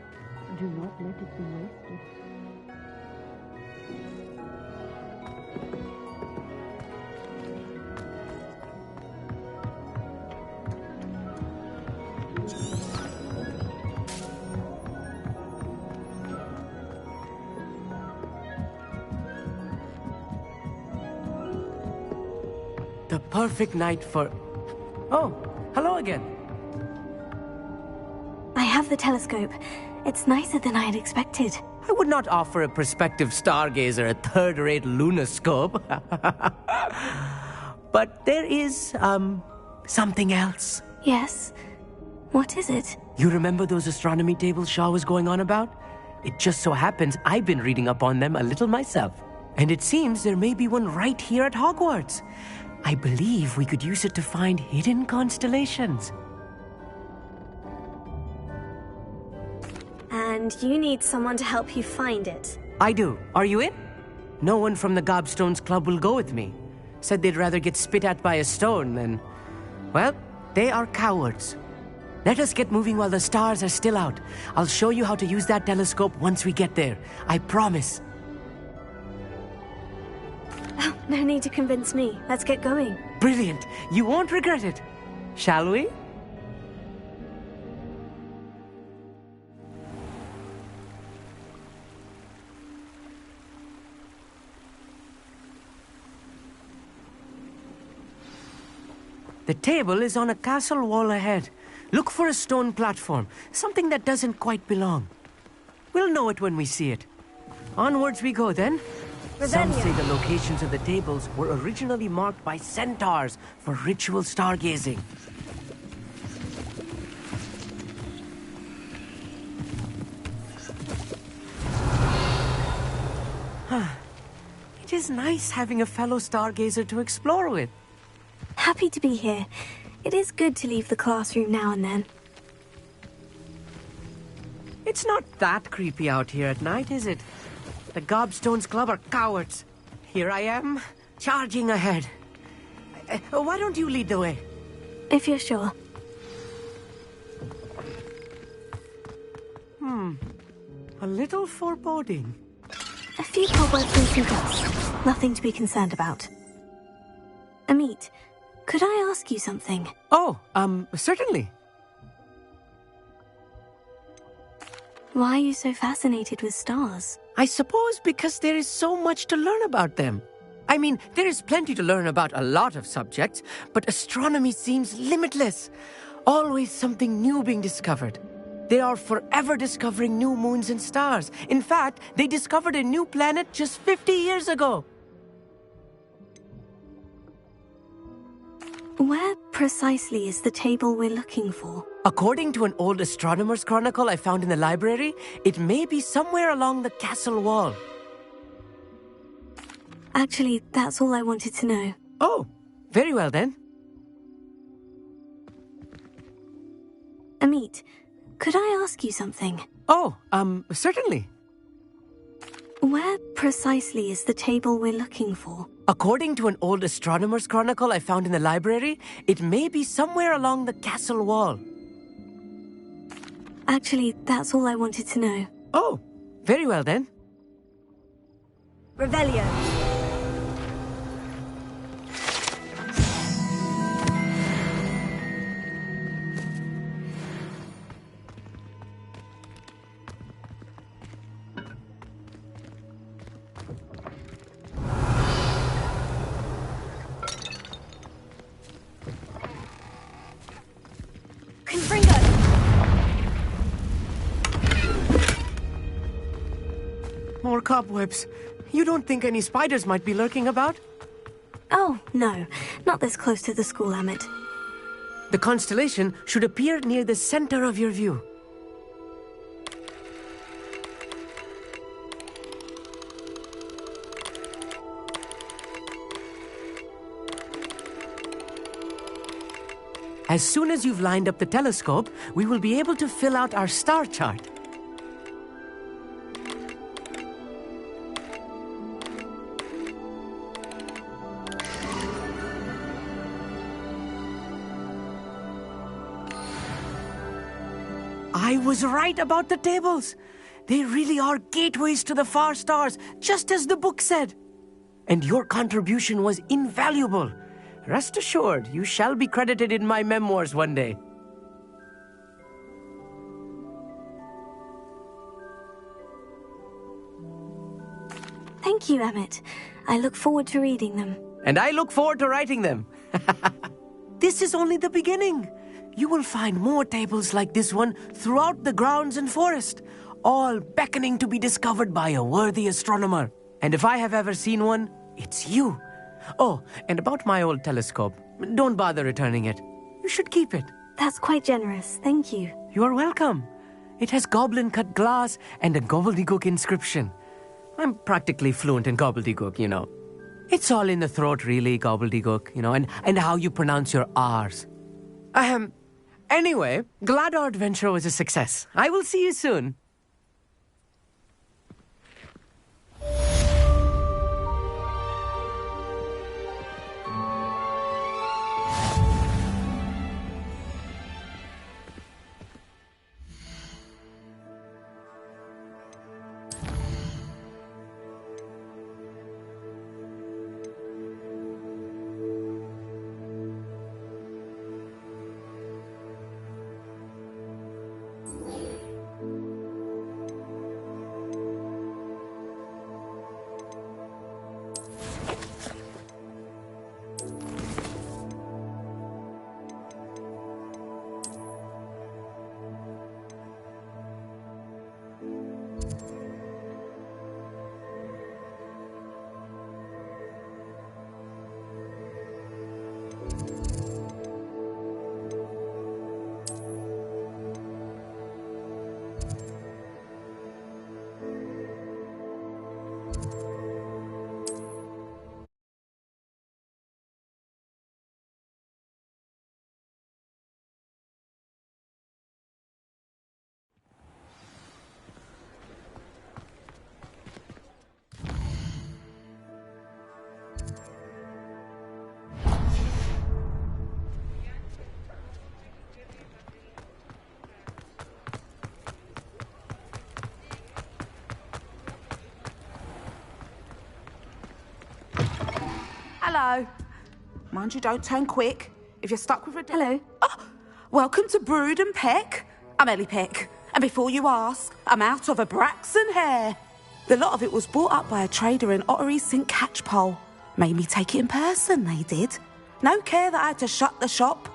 O: Do not let it be wasted.
P: The perfect night for... Oh, hello again.
A: I have the telescope. It's nicer than I had expected.
P: I would not offer a prospective stargazer a third-rate lunoscope. But there is, something else.
A: Yes? What is it?
P: You remember those astronomy tables Shaw was going on about? It just so happens I've been reading up on them a little myself. And it seems there may be one right here at Hogwarts. I believe we could use it to find hidden constellations.
A: And you need someone to help you find it.
P: I do. Are you in? No one from the Gobstones Club will go with me. Said they'd rather get spit at by a stone than... Well, they are cowards. Let us get moving while the stars are still out. I'll show you how to use that telescope once we get there. I promise.
A: Oh, no need to convince me. Let's get going.
P: Brilliant. You won't regret it. Shall we? The table is on a castle wall ahead. Look for a stone platform, something that doesn't quite belong. We'll know it when we see it. Onwards we go, then. Some say the locations of the tables were originally marked by centaurs for ritual stargazing. It is nice having a fellow stargazer to explore with.
A: Happy to be here. It is good to leave the classroom now and then.
P: It's not that creepy out here at night, is it? The Gobstones Club are cowards. Here I am, charging ahead. Why don't you lead the way?
A: If you're sure.
P: A little foreboding.
A: A few cobwebs and some dust. Nothing to be concerned about. Amit, could I ask you something?
P: Oh, certainly.
A: Why are you so fascinated with stars?
P: I suppose because there is so much to learn about them. I mean, there is plenty to learn about a lot of subjects, but astronomy seems limitless. Always something new being discovered. They are forever discovering new moons and stars. In fact, they discovered a new planet just 50 years ago.
A: Where precisely is the table we're looking for?
P: According to an old astronomer's chronicle I found in the library, it may be somewhere along the castle wall.
A: Actually, that's all I wanted to know.
P: Oh, very well then.
A: Amit, could I ask you something?
P: Oh, certainly.
A: Where precisely is the table we're looking for?
P: According to an old astronomer's chronicle I found in the library, it may be somewhere along the castle wall.
A: Actually, that's all I wanted to know.
P: Oh, very well then.
C: Revelio.
P: More cobwebs. You don't think any spiders might be lurking about?
A: Oh, no. Not this close to the school, Amit.
P: The constellation should appear near the center of your view. As soon as you've lined up the telescope, we will be able to fill out our star chart. I was right about the tables. They really are gateways to the far stars, just as the book said. And your contribution was invaluable. Rest assured, you shall be credited in my memoirs one day.
A: Thank you, Amit. I look forward to reading them.
P: And I look forward to writing them. This is only the beginning. You will find more tables like this one throughout the grounds and forest, all beckoning to be discovered by a worthy astronomer. And if I have ever seen one, it's you. Oh, and about my old telescope, don't bother returning it. You should keep it.
A: That's quite generous, thank you.
P: You are welcome. It has goblin-cut glass and a gobbledygook inscription. I'm practically fluent in gobbledygook, you know. It's all in the throat, really, gobbledygook, you know, and how you pronounce your R's. Anyway, glad our adventure was a success. I will see you soon.
Q: Hello. Mind you, don't turn quick. If you're stuck with a...
A: Hello.
Q: Oh, welcome to Brood and Peck. I'm Ellie Peck. And before you ask, I'm out of a Braxton hair. The lot of it was bought up by a trader in Ottery St. Catchpole. Made me take it in person, they did. No care that I had to shut the shop.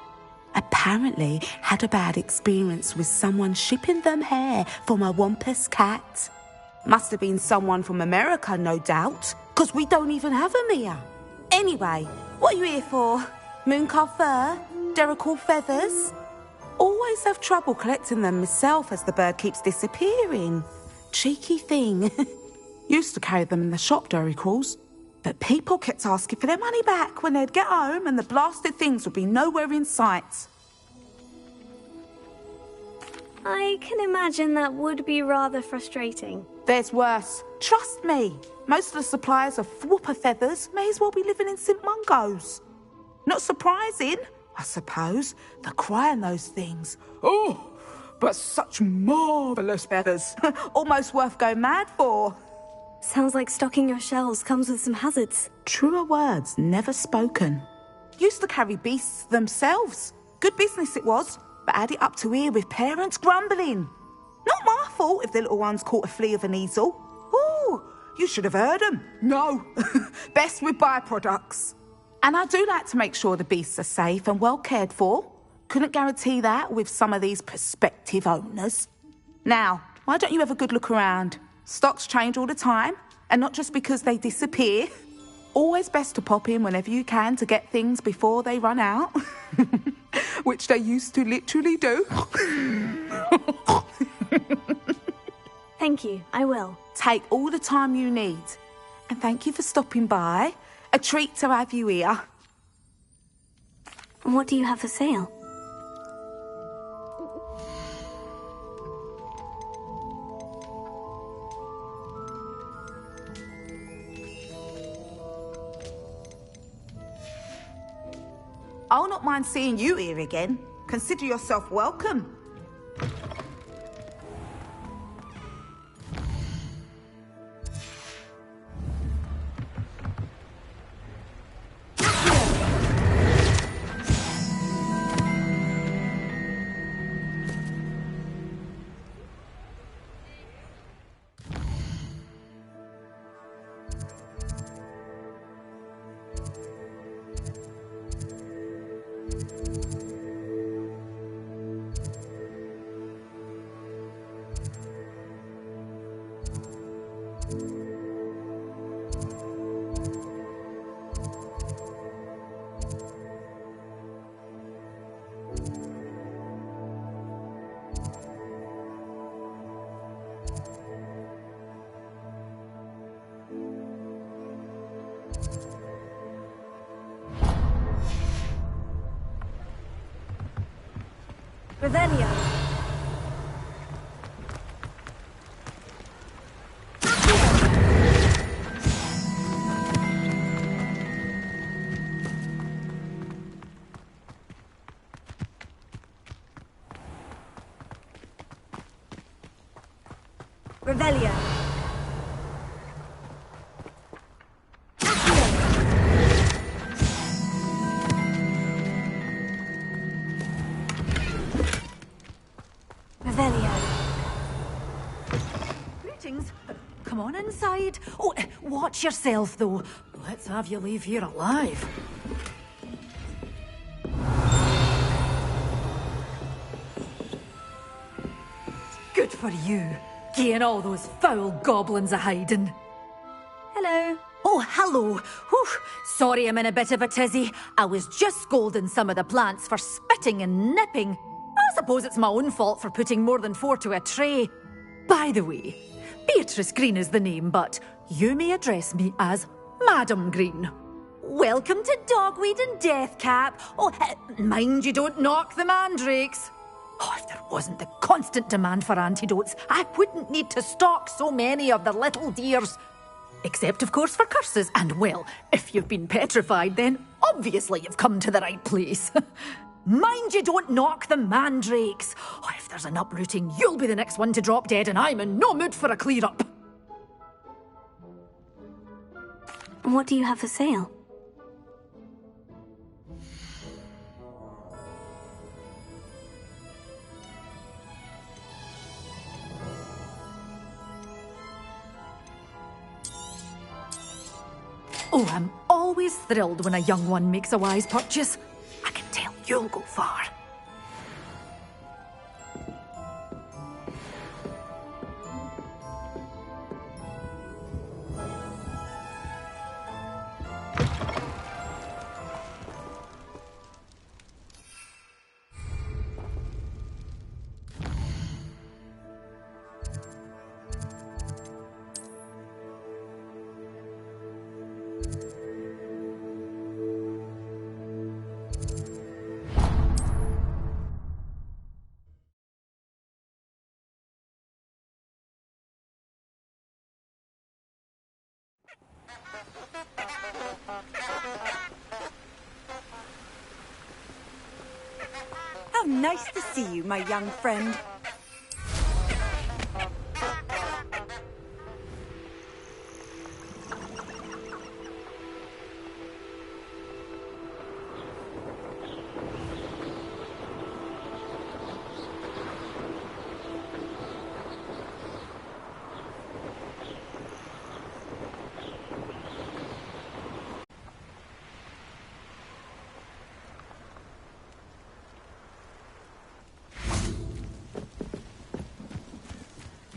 Q: Apparently had a bad experience with someone shipping them hair for my Wampus cat. Must have been someone from America, no doubt, because we don't even have them here. Anyway, what are you here for? Mooncarved fur? Derrickle feathers? Always have trouble collecting them myself as the bird keeps disappearing. Cheeky thing. Used to carry them in the shop, Derricles. But people kept asking for their money back when they'd get home and the blasted things would be nowhere in sight.
A: I can imagine that would be rather frustrating.
Q: There's worse. Trust me. Most of the suppliers of whooper feathers may as well be living in St. Mungo's. Not surprising, I suppose, the cry on those things. Oh, but such marvellous feathers. Almost worth going mad for.
A: Sounds like stocking your shelves comes with some hazards.
Q: Truer words never spoken. Used to carry beasts themselves. Good business it was, but had it up to here with parents grumbling. Not my fault if the little ones caught a flea of an easel. Ooh, you should have heard them. No, best with byproducts. And I do like to make sure the beasts are safe and well cared for. Couldn't guarantee that with some of these prospective owners. Now, why don't you have a good look around? Stocks change all the time, and not just because they disappear. Always best to pop in whenever you can to get things before they run out. Which they used to literally do.
A: Thank you, I will.
Q: Take all the time you need. And thank you for stopping by. A treat to have you here.
A: What do you have for sale?
Q: I'll not mind seeing you here again. Consider yourself welcome.
A: Revelio. Revelio.
O: Greetings. Come on inside. Oh, watch yourself, though. Let's have you leave here alive. Good for you. Getting all those foul goblins a hiding.
A: Hello.
O: Oh, hello. Whew. Sorry I'm in a bit of a tizzy. I was just scolding some of the plants for spitting and nipping. I suppose it's my own fault for putting more than 4 to a tray. By the way, Beatrice Green is the name, but you may address me as Madam Green. Welcome to Dogweed and Deathcap. Oh, mind you don't knock the mandrakes. Oh, if there wasn't the constant demand for antidotes, I wouldn't need to stock so many of the little dears. Except, of course, for curses. And, well, if you've been petrified, then obviously you've come to the right place. Mind you don't knock the mandrakes. Oh, if there's an uprooting, you'll be the next one to drop dead, and I'm in no mood for a clear-up.
A: What do you have for sale?
R: Oh, I'm always thrilled when a young one makes a wise purchase. I can tell you'll go far.
C: How nice to see you, my young friend.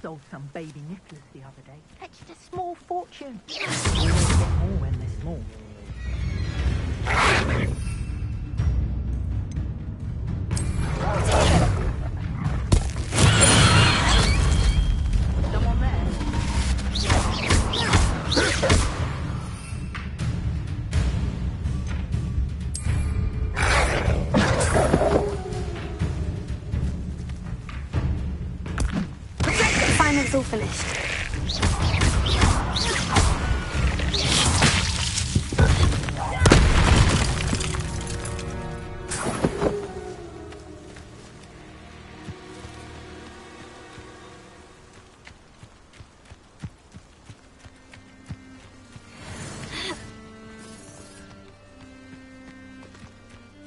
R: Sold some baby necklace the other day. Fetched a small fortune. Always get more when they're small. Someone there?
A: It's all finished.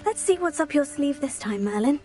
A: Let's see what's up your sleeve this time, Merlin.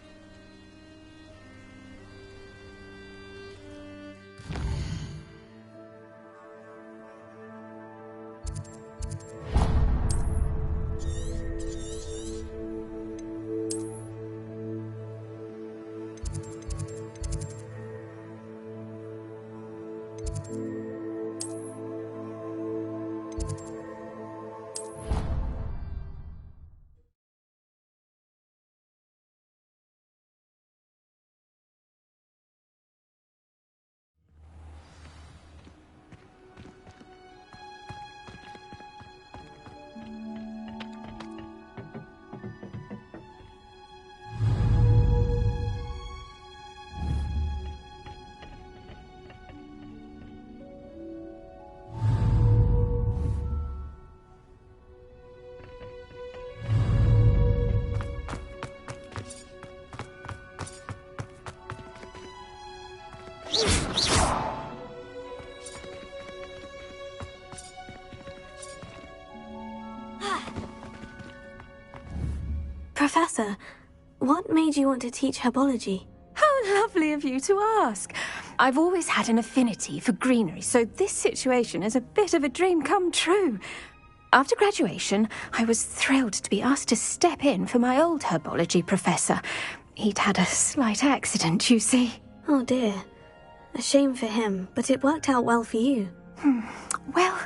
A: Professor, what made you want to teach herbology?
S: How lovely of you to ask. I've always had an affinity for greenery, so this situation is a bit of a dream come true. After graduation, I was thrilled to be asked to step in for my old herbology professor. He'd had a slight accident, you see.
A: Oh dear. A shame for him, but it worked out well for you.
S: Well,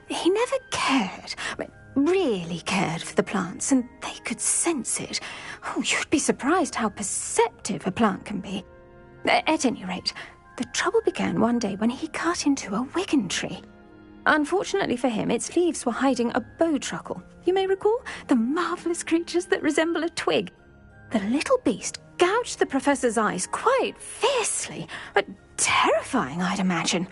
S: he never cared, really cared for the plants, and they could sense it. Oh, you'd be surprised how perceptive a plant can be. At any rate, the trouble began one day when he cut into a wigan tree. Unfortunately for him, its leaves were hiding a bowtruckle. You may recall the marvellous creatures that resemble a twig. The little beast gouged the professor's eyes quite fiercely, but terrifying, I'd imagine.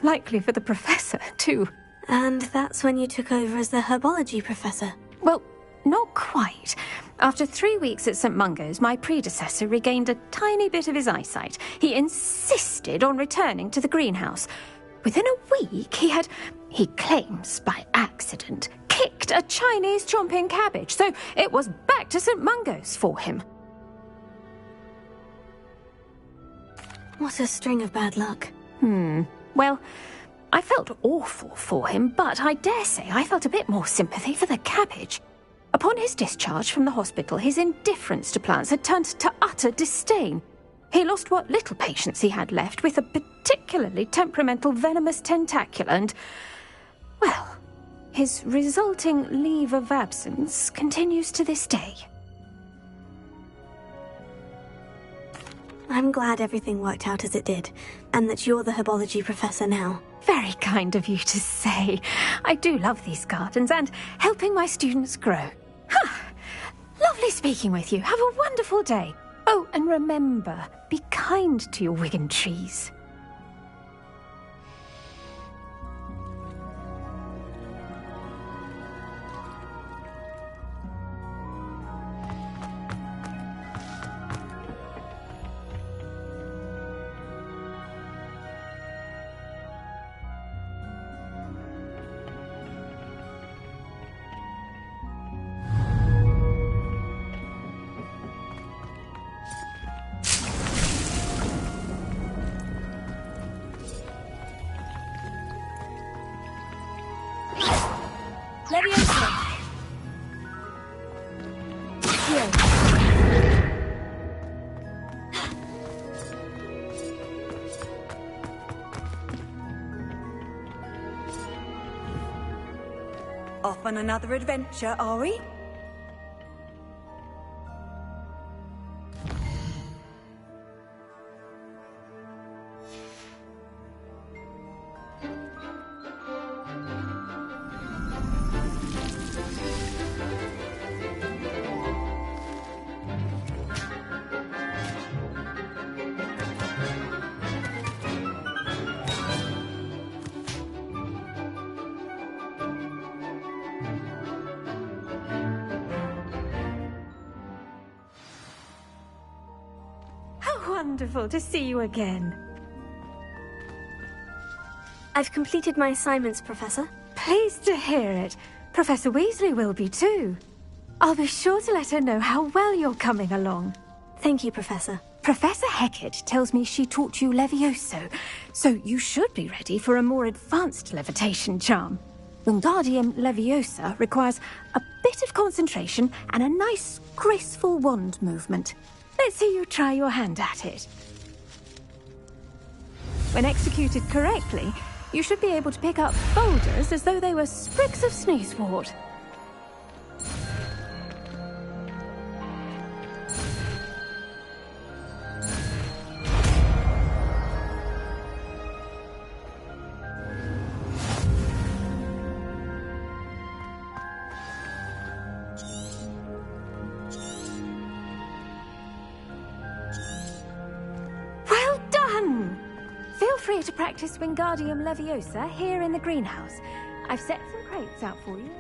S: Likely for the professor, too.
A: And that's when you took over as the herbology professor?
S: Well, not quite. After 3 weeks at St. Mungo's, my predecessor regained a tiny bit of his eyesight. He insisted on returning to the greenhouse. Within a week, he claims by accident, kicked a Chinese chomping cabbage, so it was back to St. Mungo's for him.
A: What a string of bad luck.
S: Well, I felt awful for him, but I dare say I felt a bit more sympathy for the cabbage. Upon his discharge from the hospital, his indifference to plants had turned to utter disdain. He lost what little patience he had left with a particularly temperamental venomous tentacula and, well, his resulting leave of absence continues to this day.
A: I'm glad everything worked out as it did, and that you're the herbology professor now.
S: Very kind of you to say. I do love these gardens and helping my students grow. Lovely speaking with you. Have a wonderful day. Oh, and remember, be kind to your Wigan trees.
C: Off on another adventure, are we?
S: Wonderful to see you again.
A: I've completed my assignments, Professor.
S: Pleased to hear it. Professor Weasley will be too. I'll be sure to let her know how well you're coming along.
A: Thank you, Professor.
S: Professor Hecat tells me she taught you Levioso, so you should be ready for a more advanced levitation charm. Wingardium Leviosa requires a bit of concentration and a nice, graceful wand movement. Let's see you try your hand at it. When executed correctly, you should be able to pick up boulders as though they were sprigs of sneezewort. Free to practice Wingardium Leviosa here in the greenhouse. I've set some crates out for you.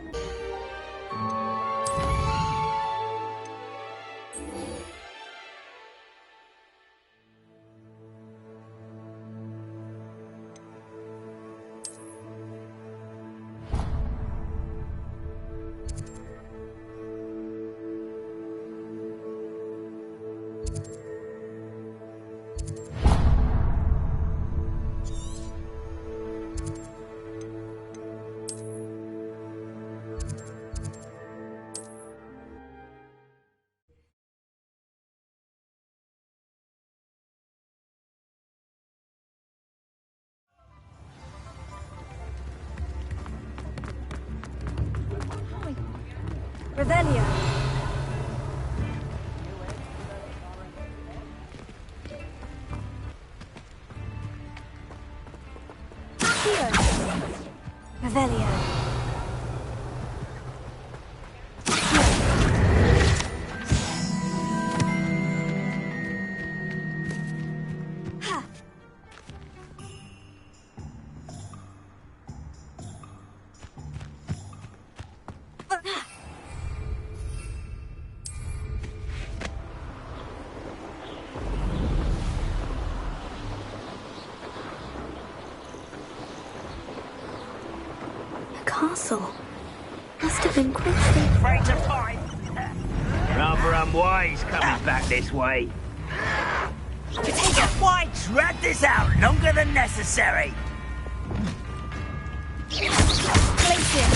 A: Revelio. Revelio. Castle. Must have been quite
F: Afraid to fight. Rather unwise coming back this way. Why drag this out longer than necessary?
S: Place it.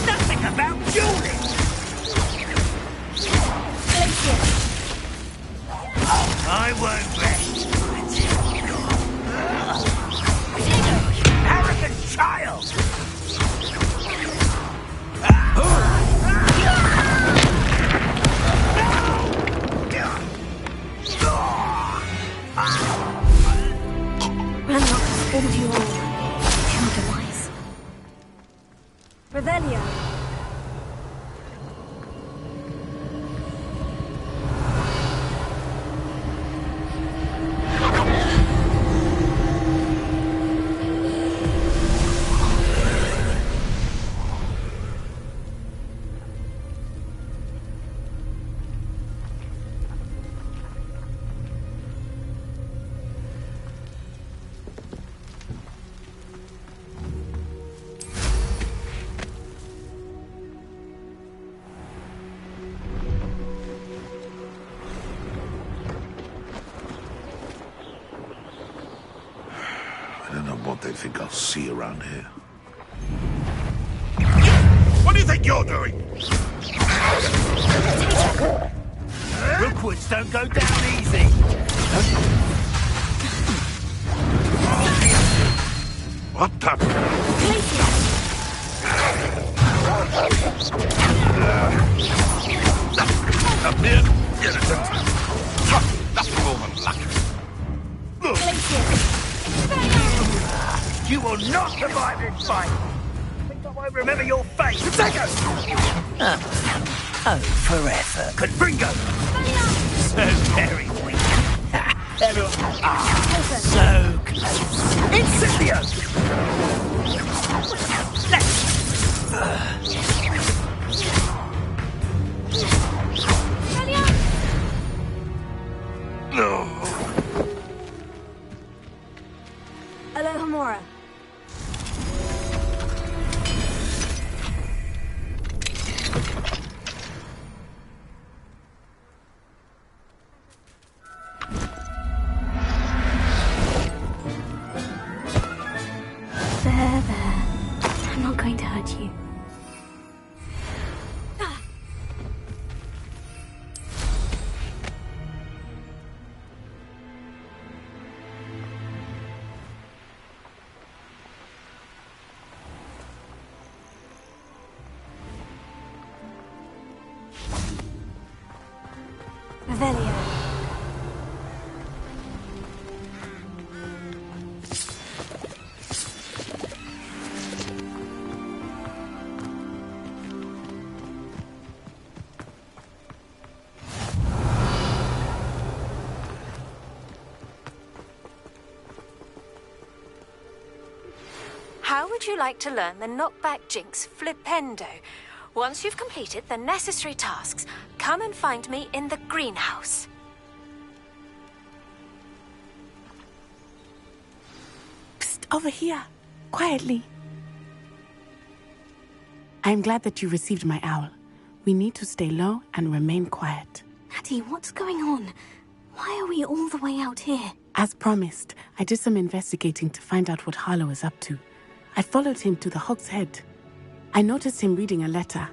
F: Nothing about dueling!
S: Place it.
F: I won't rest. Arrogant child!
A: Ranrock has called you all to your demise.
S: Revelio.
T: I don't know what they think I'll see around here. What do you think you're doing?
F: Rookwoods don't go down easy.
T: What the? A mere irritant. Nothing more than luck.
F: You will not survive this fight. I think I won't remember your face. Take us! Oh, forever. Confringo! So very weak. Everyone. So close. Incendio!
T: No.
S: Alohomora.
A: There. I'm not going to hurt you.
S: Revelio.
U: How would you like to learn the knockback jinx flipendo? Once you've completed the necessary tasks, come and find me in the greenhouse.
Q: Psst, over here. Quietly. I'm glad that you received my owl. We need to stay low and remain quiet.
A: Natty, what's going on? Why are we all the way out here?
Q: As promised, I did some investigating to find out what Harlow is up to. I followed him to the Hog's Head. I noticed him reading a letter.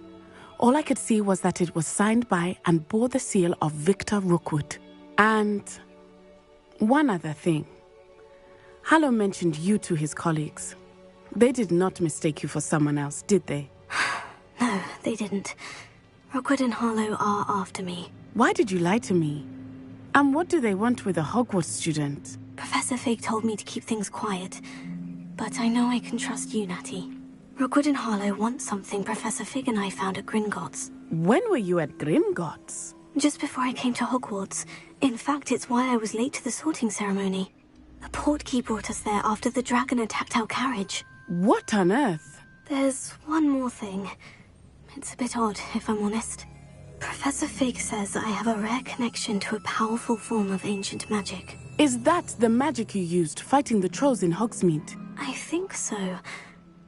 Q: All I could see was that it was signed by and bore the seal of Victor Rookwood. And one other thing. Harlow mentioned you to his colleagues. They did not mistake you for someone else, did they?
A: No, they didn't. Rookwood and Harlow are after me.
Q: Why did you lie to me? And what do they want with a Hogwarts student?
A: Professor Fig told me to keep things quiet. But I know I can trust you, Natty. Rookwood and Harlow want something Professor Fig and I found at Gringotts.
Q: When were you at Gringotts?
A: Just before I came to Hogwarts. In fact, it's why I was late to the sorting ceremony. The portkey brought us there after the dragon attacked our carriage.
Q: What on earth?
A: There's one more thing. It's a bit odd, if I'm honest. Professor Fig says I have a rare connection to a powerful form of ancient magic.
D: Is that the magic you used fighting the trolls in Hogsmeade?
A: I think so.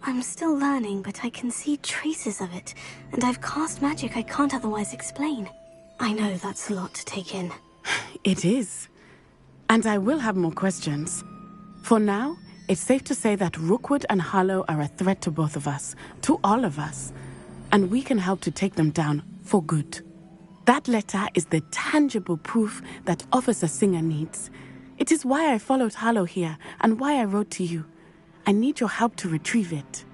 A: I'm still learning, but I can see traces of it, and I've cast magic I can't otherwise explain. I know that's a lot to take in.
D: It is. And I will have more questions. For now, it's safe to say that Rookwood and Harlow are a threat to both of us, to all of us, and we can help to take them down for good. That letter is the tangible proof that Officer Singer needs. It is why I followed Harlow here, and why I wrote to you. I need your help to retrieve it.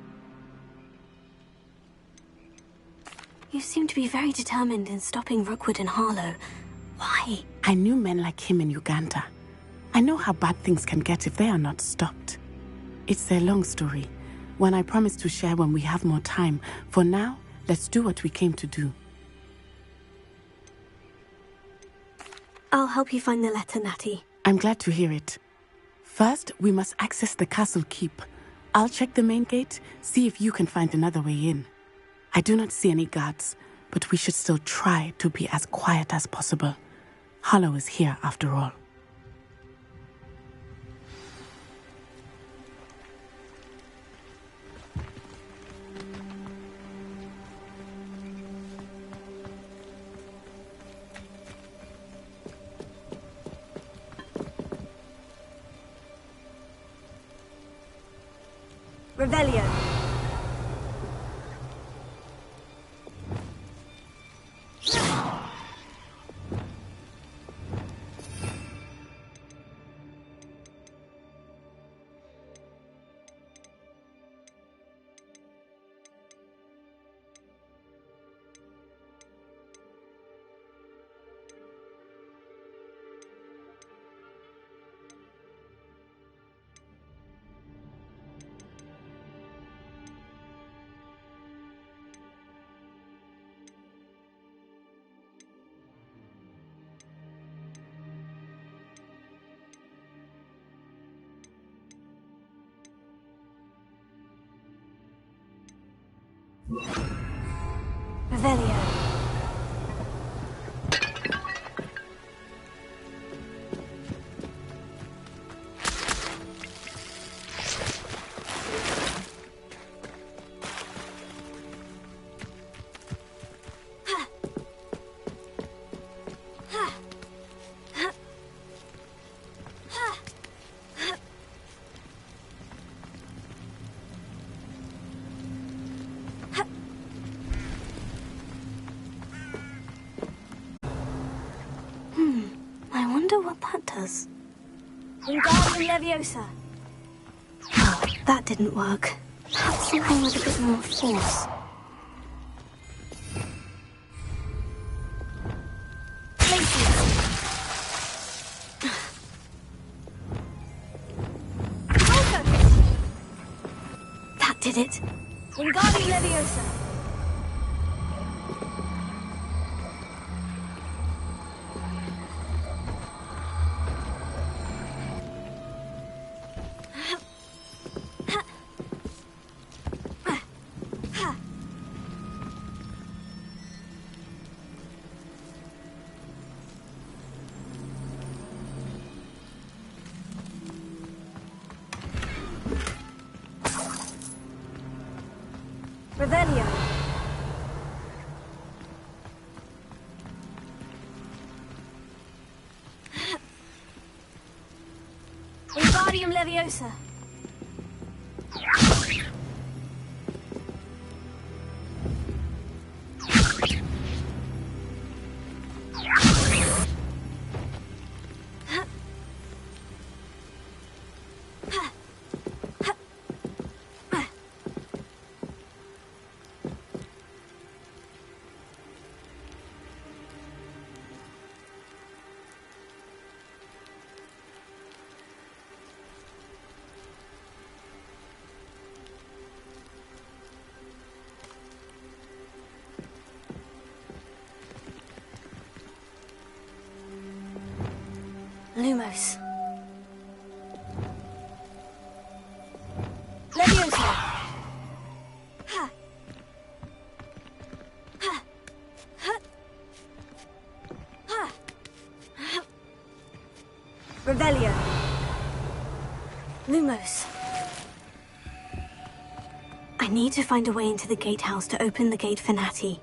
A: You seem to be very determined in stopping Rookwood and Harlow. Why?
D: I knew men like him in Uganda. I know how bad things can get if they are not stopped. It's a long story, one I promise to share when we have more time. For now, let's do what we came to do.
A: I'll help you find the letter, Natty.
D: I'm glad to hear it. First, we must access the castle keep. I'll check the main gate, see if you can find another way in. I do not see any guards, but we should still try to be as quiet as possible. Harlow is here after all.
C: Revelio. Revelio.
A: I wonder what that does.
C: Wingardium Leviosa.
A: Oh, that didn't work. Perhaps something with a bit more force. That did it.
C: Wingardium Leviosa. Revelio. Wingardium Leviosa.
A: Lumos.
C: Leviosa. Ha. Ha. Ha. Ha.
A: Revelio. Lumos. I need to find a way into the gatehouse to open the gate for Natty.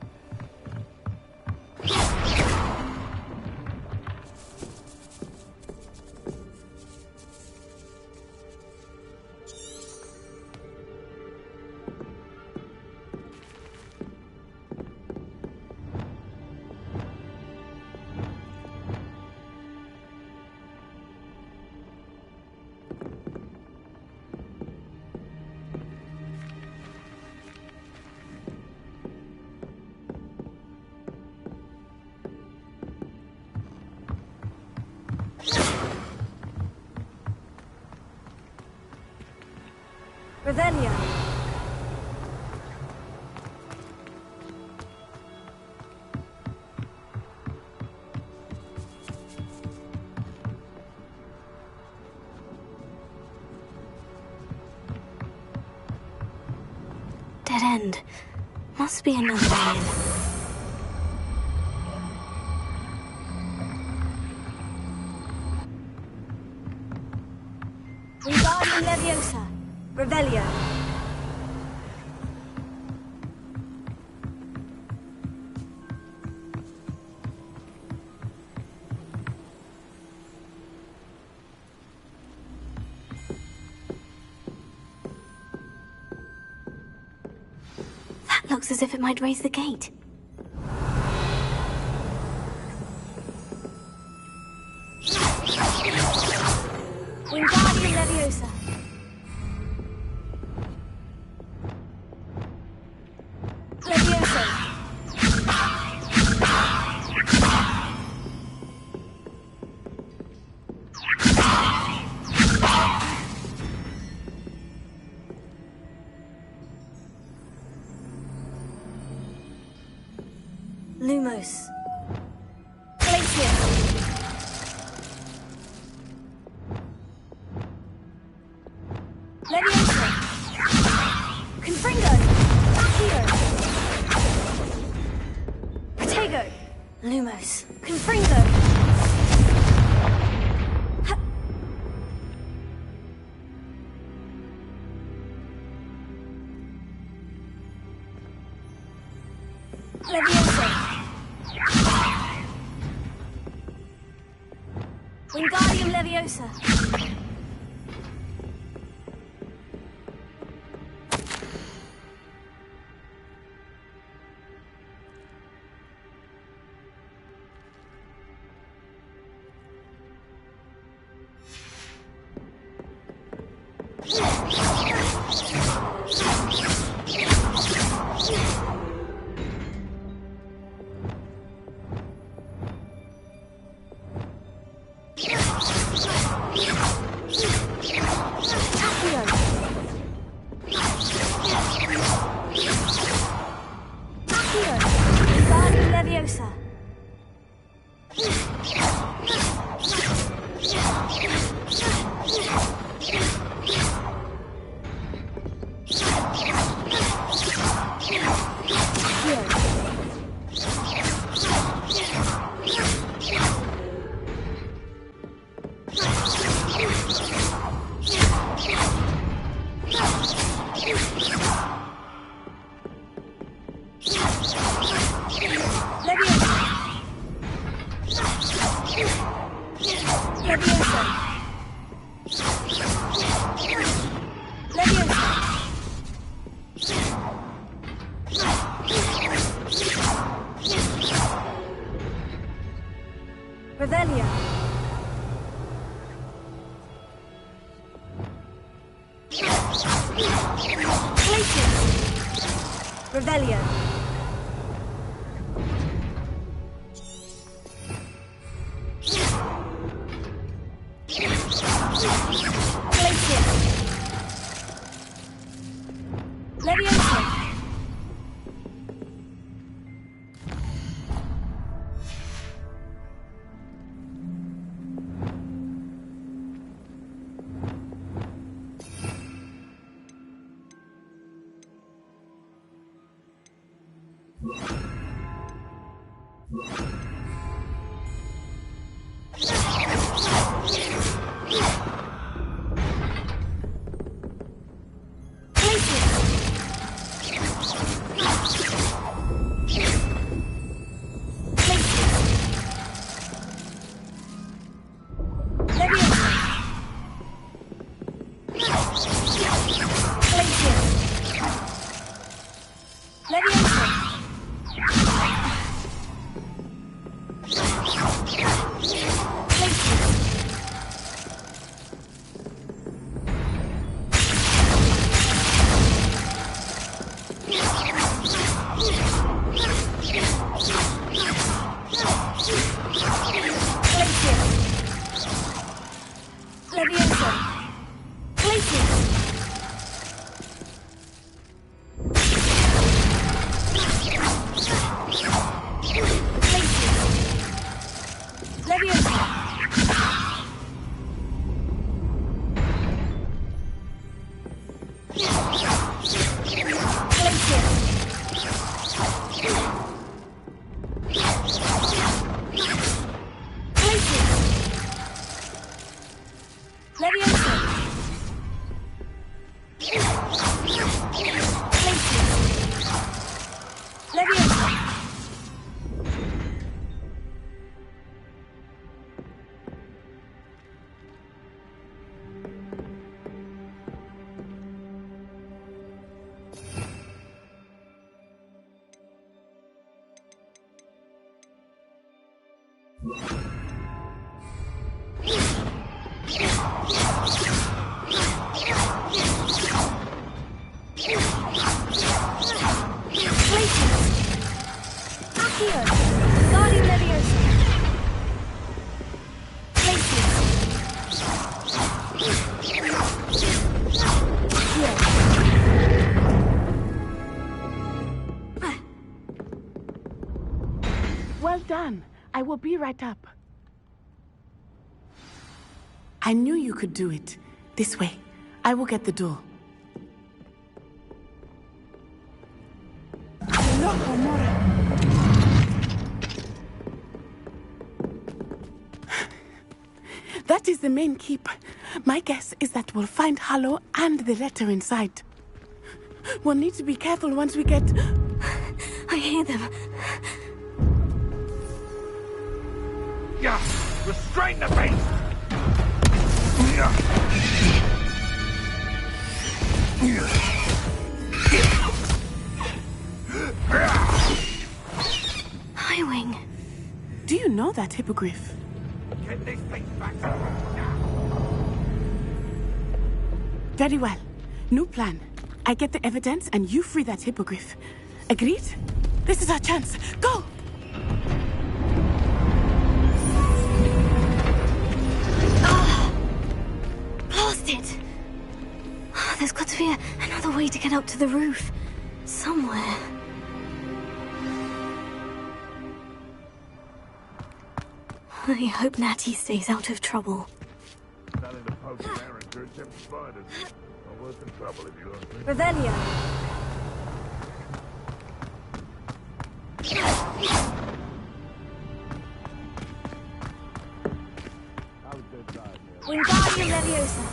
A: Revelio. Dead end. Must be another way in. Wingardium Leviosa. Revelio. That looks as if it might raise the gate. Wingardium Leviosa. Lumos. Glacier. Leviosa. Confringo. Accio. Protego. Lumos. Confringo. Leviosa. Wingardium Leviosa. Revelio. Glacier. Revelio. Glacier. Leviosa.
D: will be right up. I knew you could do it. This way. I will get the door. That is the main keep. My guess is that we'll find Hollow and the letter inside. We'll need to be careful once we get...
A: I hear them.
T: Yeah, restrain the beast!
A: Highwing.
D: Do you know that hippogriff?
T: Get this thing back.
D: Very well. New plan. I get the evidence and you free that hippogriff. Agreed? This is our chance. Go!
A: Blasted! There's got to be another way to get up to the roof. Somewhere. I hope Natty stays out of trouble.
U: Revelio. Wingardium Leviosa.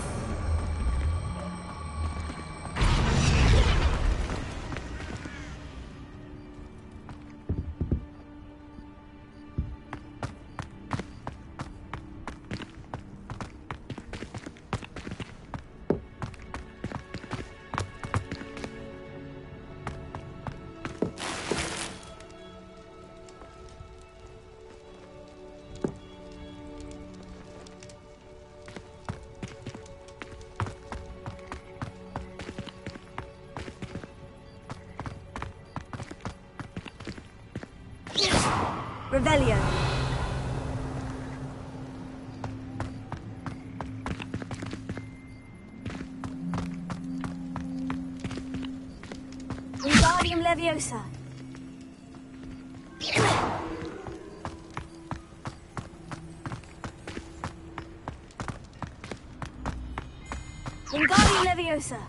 U: Revelio. Wingardium Leviosa.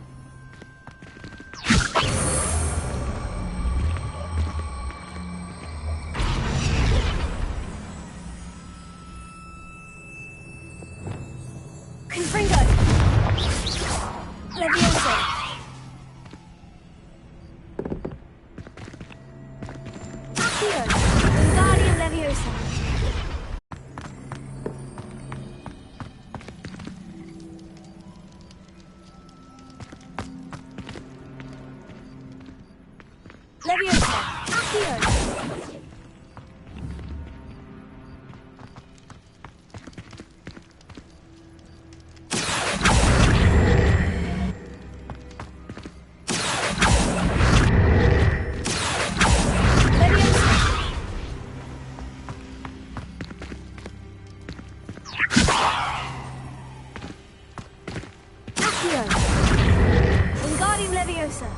U: Wingardium Leviosa.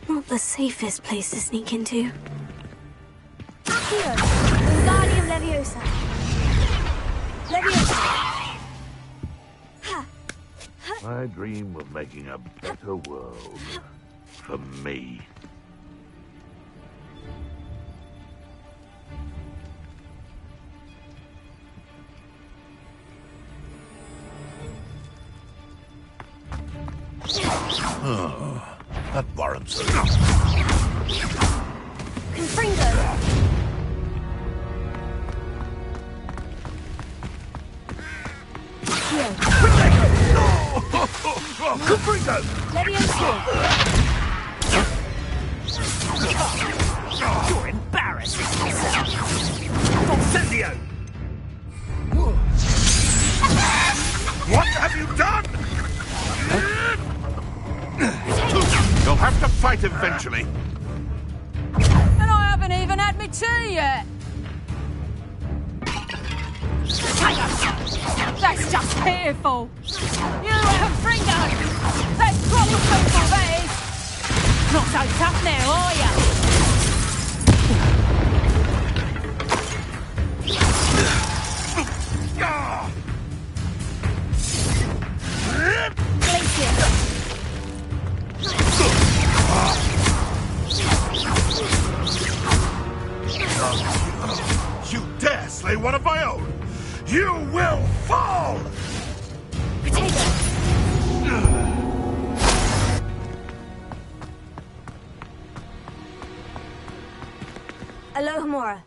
A: Not the safest place to sneak into.
U: Accio. Wingardium Leviosa. Leviosa.
T: I dream of making a better world for me.
F: Oh, that warrants it.
U: Confringo.
T: Confringo!
U: Leviosa.
F: You're embarrassing yourself. Incendio!
T: What have you done? You'll have to fight eventually.
B: And I haven't even had my tea yet. That's just pitiful. You and Fringo. That's proper people, that is. Not so tough now, are you?
T: You dare slay one of my own? You will fall!
A: Alohomora.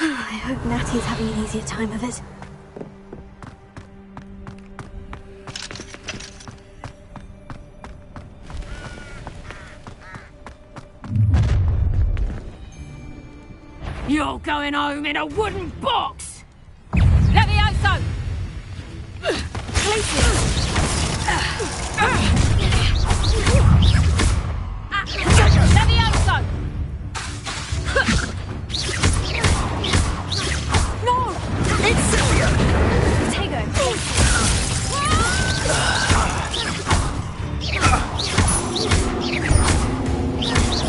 A: I hope Natty's having an easier time of it.
B: You're going home in a wooden box! Levioso! Levioso! No! It's Sylvia!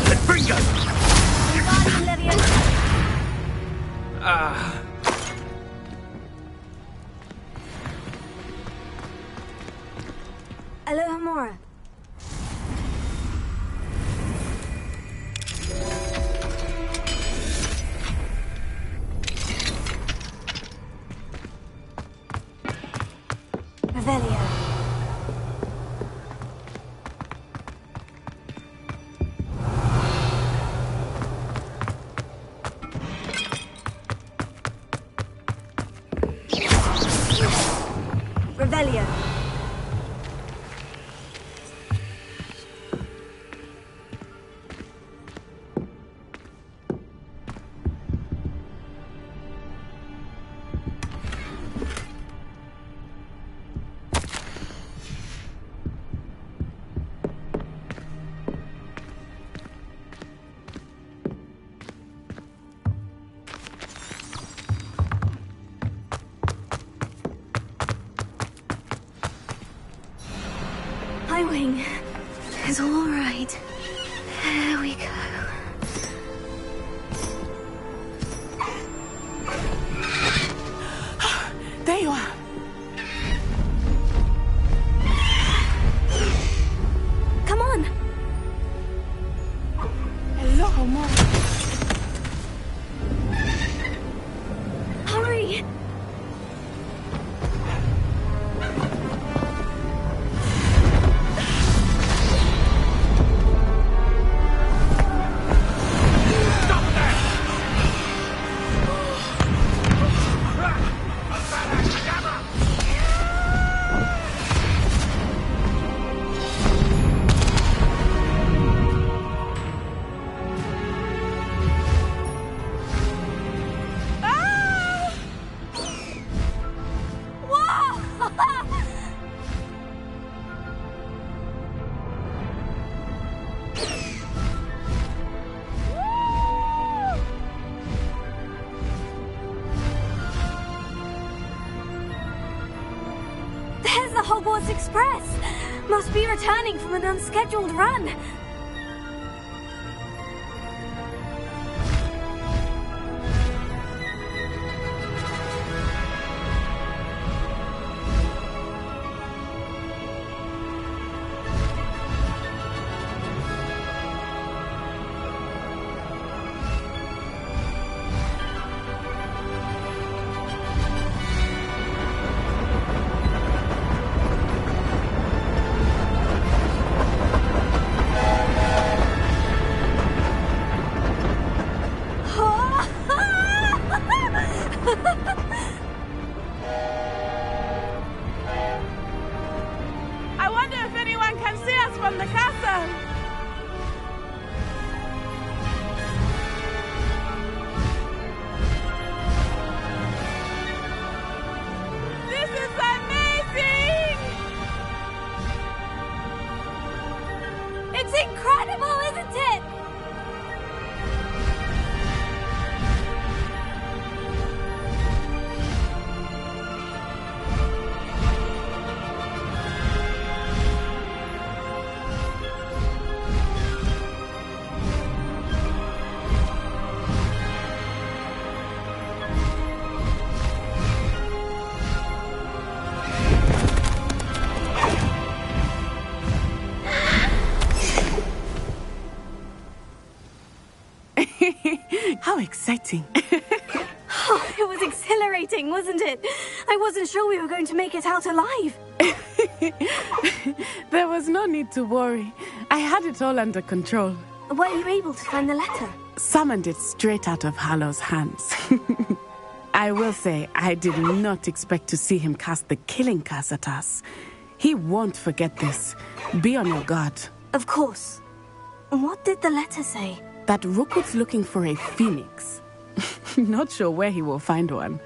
F: Let's bring her!
A: Alohomora. Revelio. Revelio. My wing is all right. There we go.
D: There you are.
A: Come on.
D: Hello, Mom.
A: Hurry. There's the Hogwarts Express! Must be returning from an unscheduled run.
D: How exciting.
A: Oh, it was exhilarating, wasn't it? I wasn't sure we were going to make it out alive.
D: There was no need to worry. I had it all under control.
A: Were you able to find the letter?
D: Summoned it straight out of Hallow's hands. I will say, I did not expect to see him cast the killing curse at us. He won't forget this. Be on your guard.
A: Of course. What did the letter say?
D: That Rookwood's looking for a phoenix. Not sure where he will find one.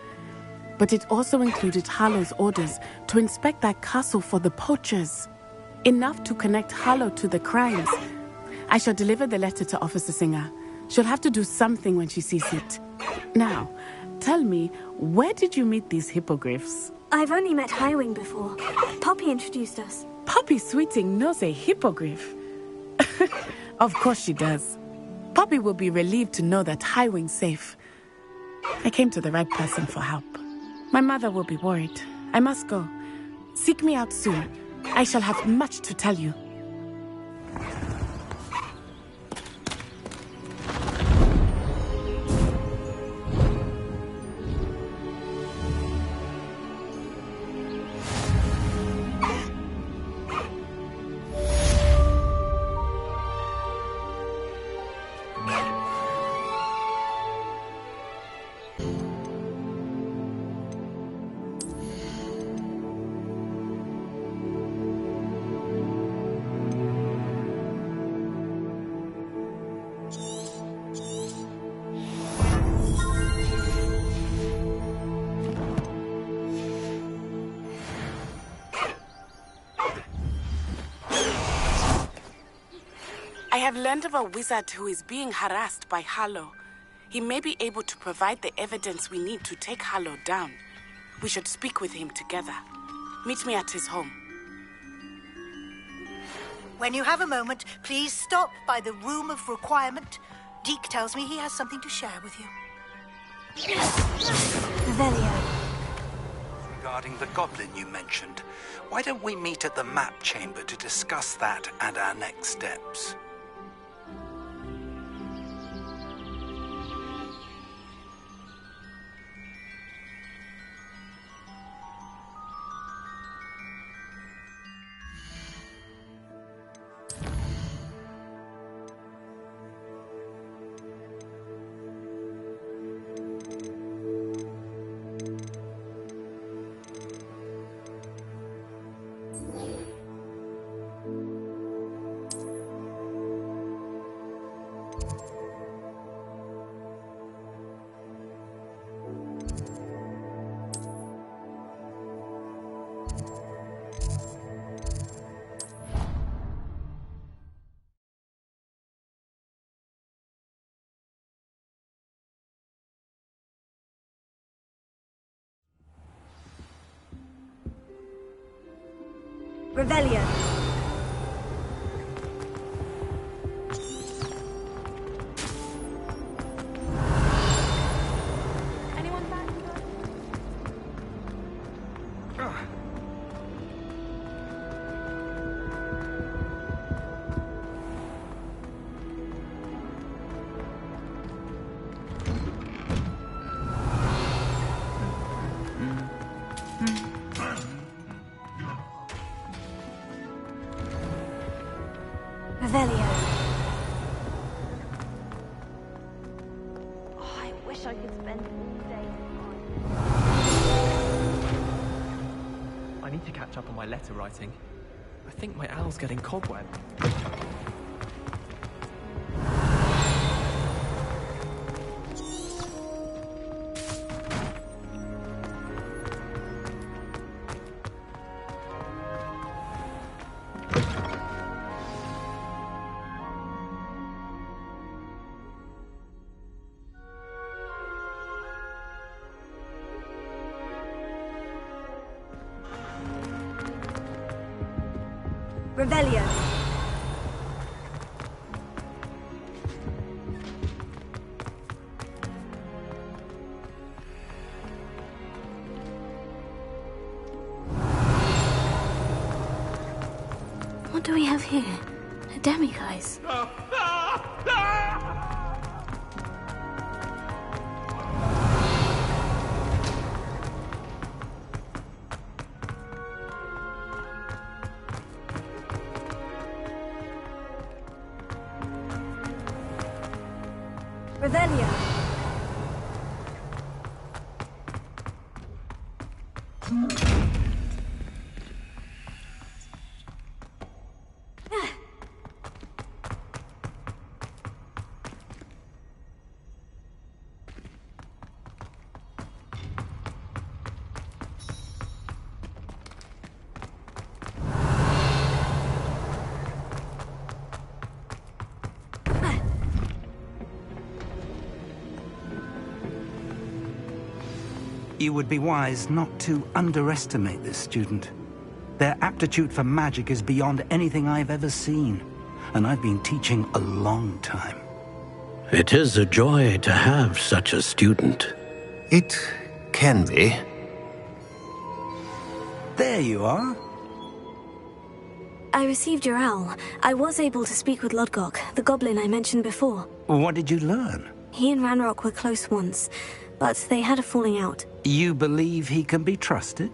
D: But it also included Hallow's orders to inspect that castle for the poachers. Enough to connect Hallow to the crimes. I shall deliver the letter to Officer Singer. She'll have to do something when she sees it. Now, tell me, where did you meet these hippogriffs?
A: I've only met Highwing before. Poppy introduced us.
D: Poppy Sweeting knows a hippogriff. Of course she does. Poppy will be relieved to know that Highwing's safe. I came to the right person for help. My mother will be worried. I must go. Seek me out soon. I shall have much to tell you. I have learned of a wizard who is being harassed by Hallow. He may be able to provide the evidence we need to take Hallow down. We should speak with him together. Meet me at his home.
E: When you have a moment, please stop by the Room of Requirement. Deke tells me he has something to share with you.
A: Revelio.
V: Regarding the goblin you mentioned, why don't we meet at the map chamber to discuss that and our next steps?
A: Revelio.
B: Anyone back?
A: Revelio.
B: Oh, I wish I could spend all day.
K: I need to catch up on my letter writing. I think my owl's getting cobweb.
A: Revelio. What do we have here? A demiguise.
U: Revelio.
V: You would be wise not to underestimate this student. Their aptitude for magic is beyond anything I've ever seen, and I've been teaching a long time.
G: It is a joy to have such a student.
J: It can be.
V: There you are.
A: I received your owl. I was able to speak with Lodgok, the goblin I mentioned before.
V: What did you learn?
A: He and Ranrock were close once, but they had a falling out.
V: You believe he can be trusted?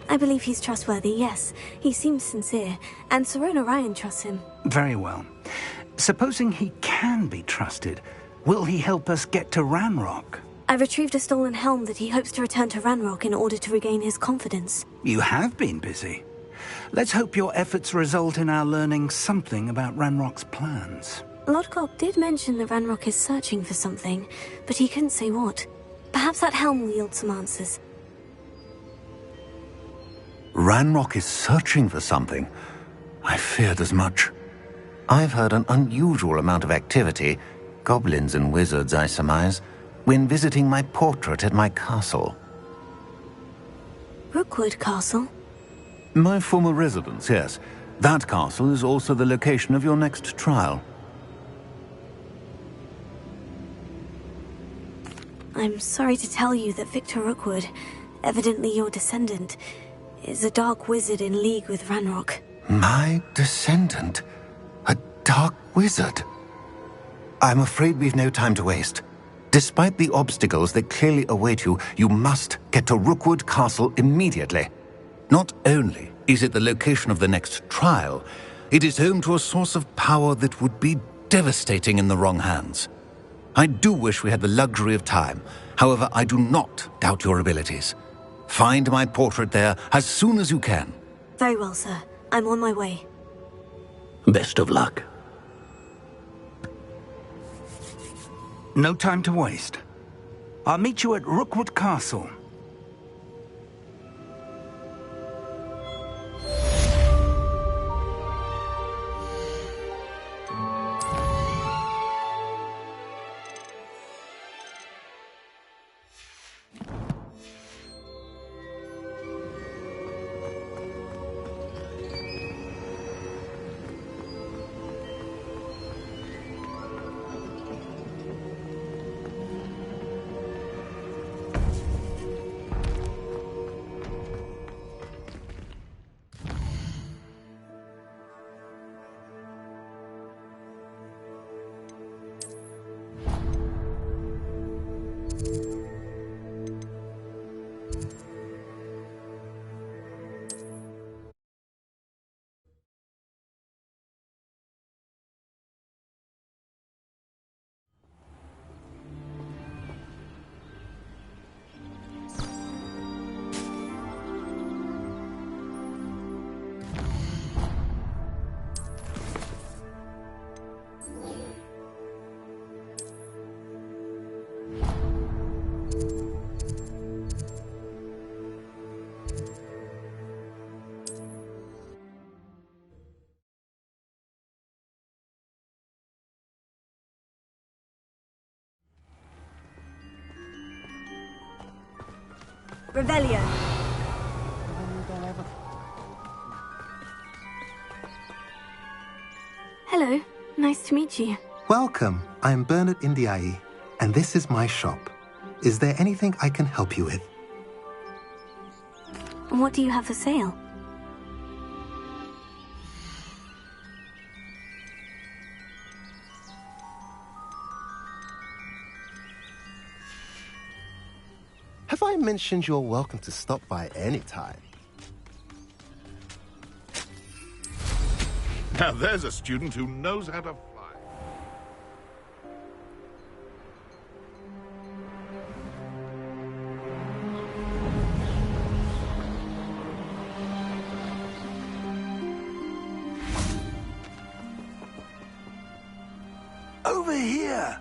A: I believe he's trustworthy, yes. He seems sincere, and Serona Ryan trusts him.
V: Very well. Supposing he can be trusted, will he help us get to Ranrock?
A: I retrieved a stolen helm that he hopes to return to Ranrock in order to regain his confidence.
V: You have been busy. Let's hope your efforts result in our learning something about Ranrock's plans.
A: Lodgok did mention that Ranrock is searching for something, but he couldn't say what. Perhaps that helm will yield some answers.
J: Ranrock is searching for something. I feared as much. I've heard an unusual amount of activity, goblins and wizards, I surmise, when visiting my portrait at my castle.
A: Rookwood Castle?
J: My former residence, yes. That castle is also the location of your next trial.
A: I'm sorry to tell you that Victor Rookwood, evidently your descendant, is a dark wizard in league with Ranrock.
J: My descendant? A dark wizard? I'm afraid we've no time to waste. Despite the obstacles that clearly await you, you must get to Rookwood Castle immediately. Not only is it the location of the next trial, it is home to a source of power that would be devastating in the wrong hands. I do wish we had the luxury of time. However, I do not doubt your abilities. Find my portrait there as soon as you can.
A: Very well, sir. I'm on my way.
G: Best of luck.
V: No time to waste. I'll meet you at Rookwood Castle.
U: Revelio.
A: Hello. Nice to meet you.
H: Welcome. I'm Bernard Indiai, and this is my shop. Is there anything I can help you with?
A: What do you have for sale?
H: Have I mentioned you're welcome to stop by any time?
T: Now there's a student who knows how to fly.
V: over here.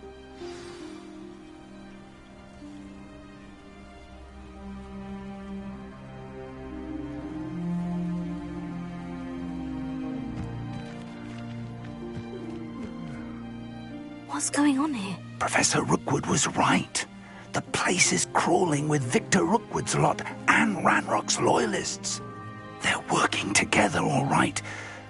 A: What's going on here?
V: Professor Rookwood was right. The place is crawling with Victor Rookwood's lot and Ranrock's loyalists. They're working together, all right,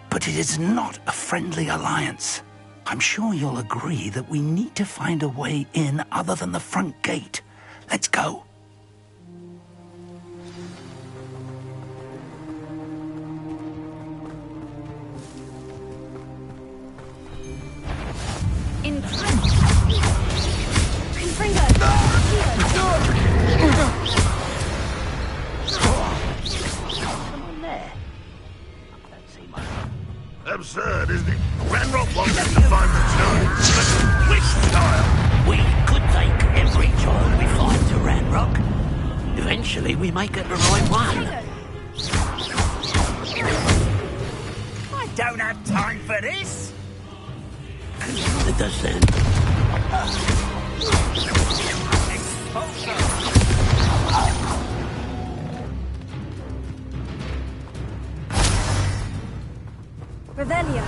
V: but it is not a friendly alliance. I'm sure you'll agree that we need to find a way in other than the front gate. Let's go.
F: Absurd, isn't it? Ranrock won't let you find the child. Which child?
G: We could take every child we find to Ranrock. Eventually we may get the right one.
F: I don't have time for this.
G: It does then.
U: Revelio.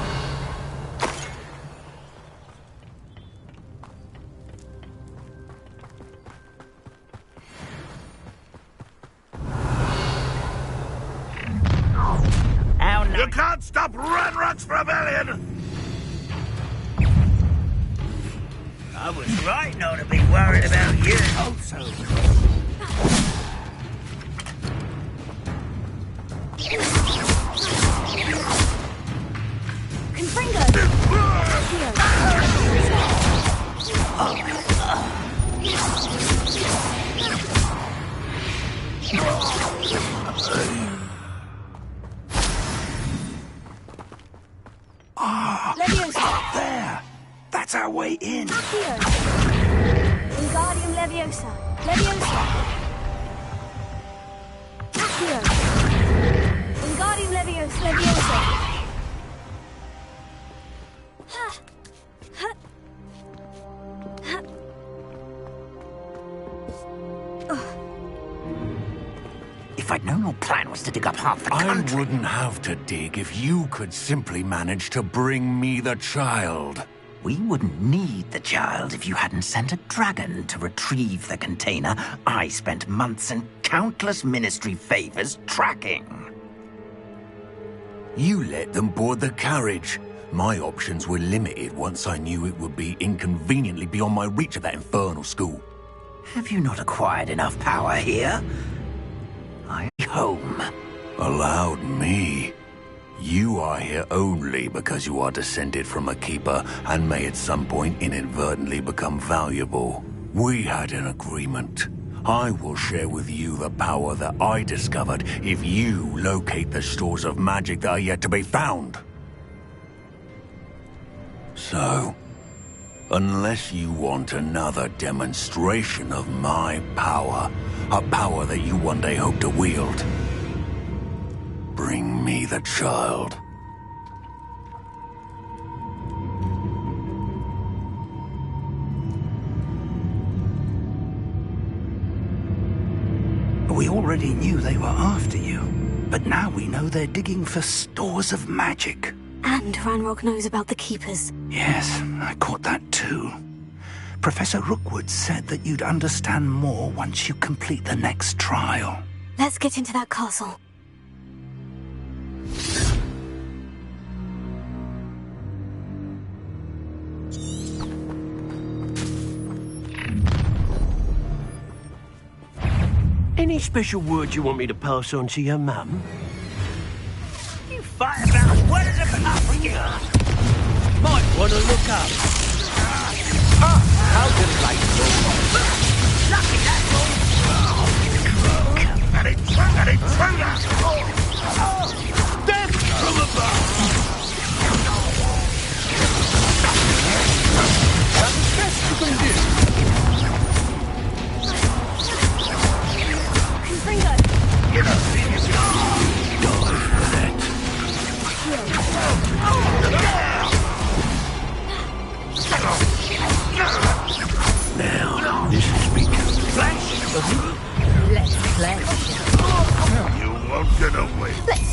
F: You can't stop Ranrock's rebellion! I was right not to be worried about you. Oh, so
V: There! That's our way in.
U: Wingardium Leviosa. Leviosa. Accio. Wingardium Leviosa. Leviosa.
F: if I'd known your plan was to dig up half the country...
I: I wouldn't have to dig if you could simply manage to bring me the child.
F: We wouldn't need the child if you hadn't sent a dragon to retrieve the container I spent months and countless ministry favors tracking.
I: You let them board the carriage. My options were limited once I knew it would be inconveniently beyond my reach at that infernal school.
F: Have you not acquired enough power here? I'm home.
I: Allowed me? You are here only because you are descended from a keeper and may at some point inadvertently become valuable. We had an agreement. I will share with you the power that I discovered if you locate the stores of magic that are yet to be found. So, unless you want another demonstration of my power, a power that you one day hope to wield, bring me the child.
V: We already knew they were after you, but now we know they're digging for stores of magic.
A: And Ranrock knows about the Keepers.
V: Yes, I caught that too. Professor Rookwood said that you'd understand more once you complete the next trial.
A: Let's get into that castle.
G: Any special words you want me to pass on to your mum?
F: You fight about wedders of Africa!
G: Might want to look up. How delightful.
F: Lucky that's all! An intruder!
G: Death from above! That's the best you can do.
F: You don't see this
I: Die for that.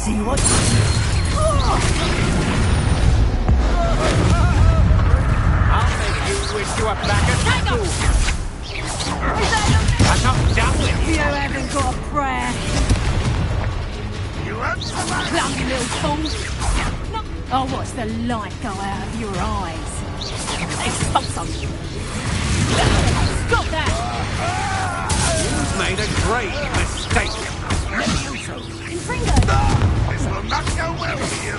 B: see what...
F: I'll make you wish you were back at school. I'm not done with
B: You haven't got a prayer.
F: you.
B: Clumsy little fool. I'll watch the light go out of your eyes. Expulso. Stop that!
F: You've made a great mistake. Let me also.
B: Infringo!
F: This will not go well for you.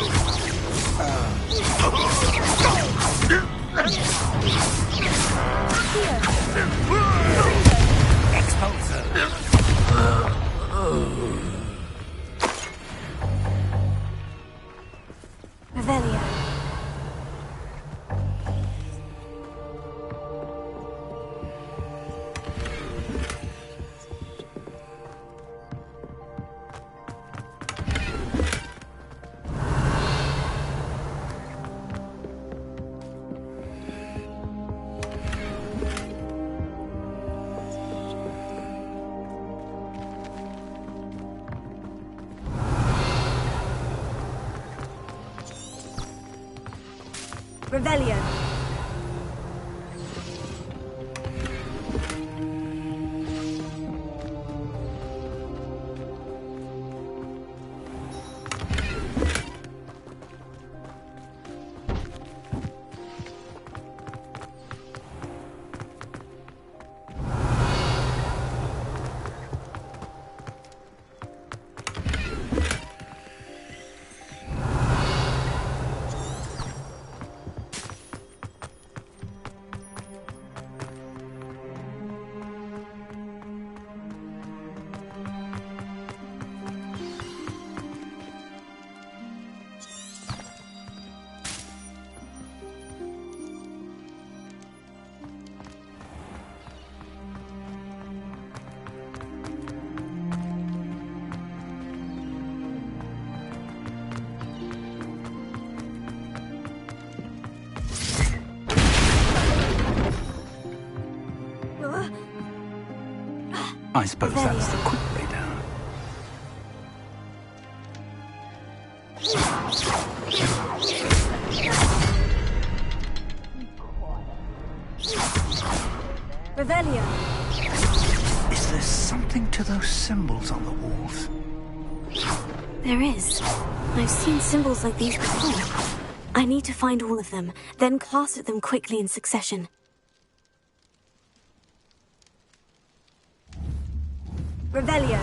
F: Expulso.
A: Revelio. Revelio.
V: I suppose that's the quick way down.
A: Revelio.
V: Is there something to those symbols on the walls?
A: There is. I've seen symbols like these before. I need to find all of them, then cast at them quickly in succession. Revelio.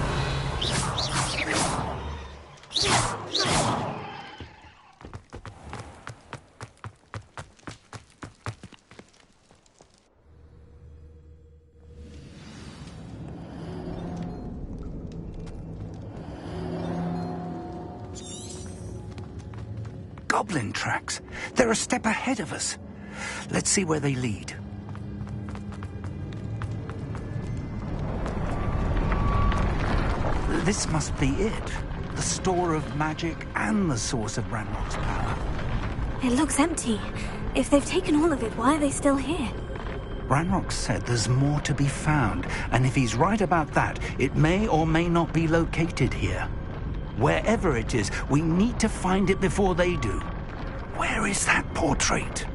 V: Goblin tracks. They're a step ahead of us. Let's see where they lead. This must be it. The store of magic and the source of Ranrock's power.
A: It looks empty. If they've taken all of it, why are they still here?
V: Ranrock said there's more to be found, and if he's right about that, it may or may not be located here. Wherever it is, we need to find it before they do. Where is that portrait?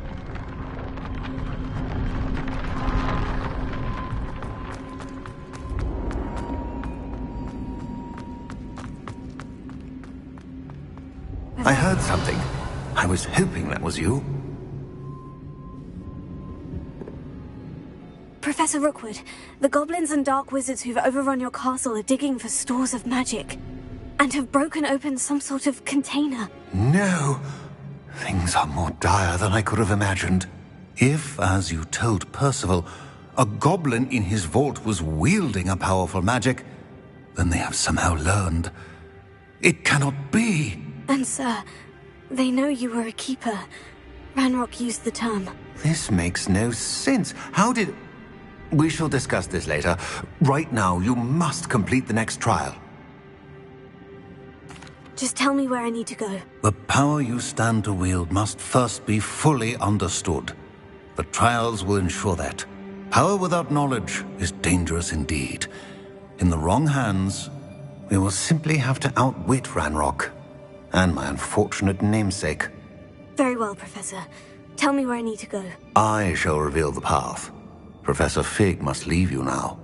J: I heard something. I was hoping that was you.
A: Professor Rookwood, the goblins and dark wizards who've overrun your castle are digging for stores of magic, and have broken open some sort of container.
J: No. Things are more dire than I could have imagined. If, as you told Percival, a goblin in his vault was wielding a powerful magic, then they have somehow learned. It cannot be.
A: And sir, they know you were a keeper. Ranrock used the term.
J: This makes no sense. How did... We shall discuss this later. Right now, you must complete the next trial.
A: Just tell me where I need to go.
J: The power you stand to wield must first be fully understood. The trials will ensure that. Power without knowledge is dangerous indeed. In the wrong hands, we will simply have to outwit Ranrock. and my unfortunate namesake.
A: Very well, Professor. Tell me where I need to go.
J: I shall reveal the path. Professor Fig must leave you now.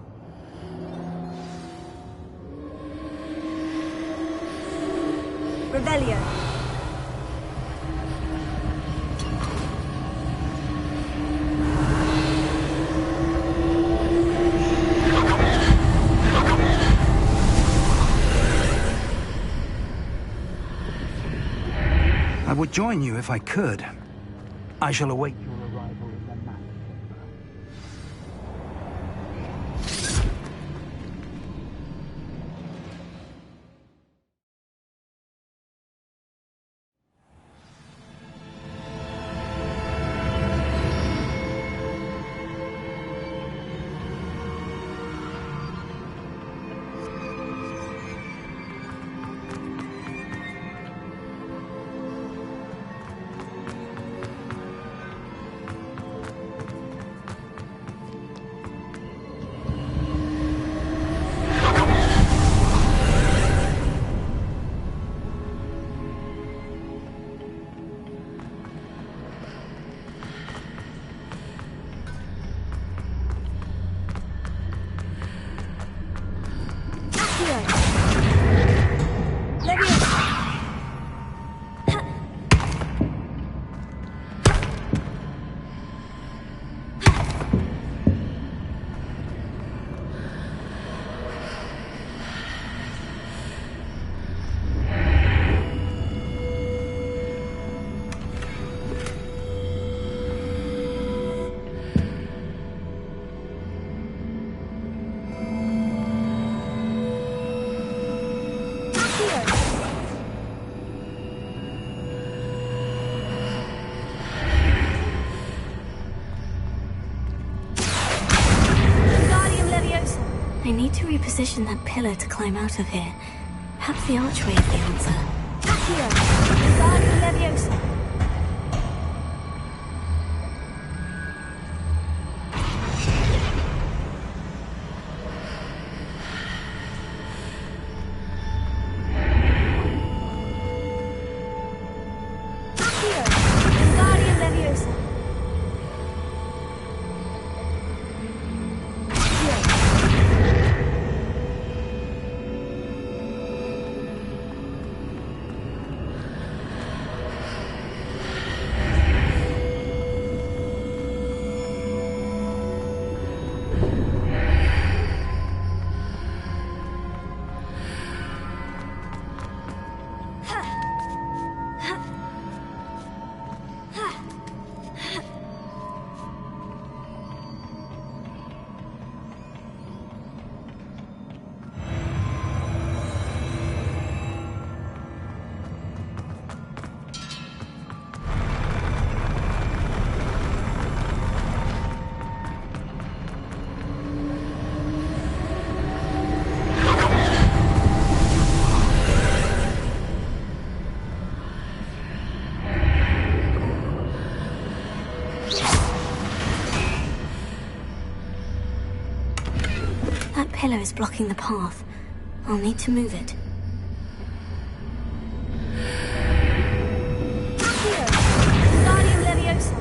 A: Revelio.
V: I would join you if I could. I shall await your arrival in the map.
A: I need to reposition that pillar to climb out of here. Perhaps the archway is the answer. Accio! Wingardium Leviosa! That pillar is blocking the path. I'll need to move it. Wingardium Leviosa!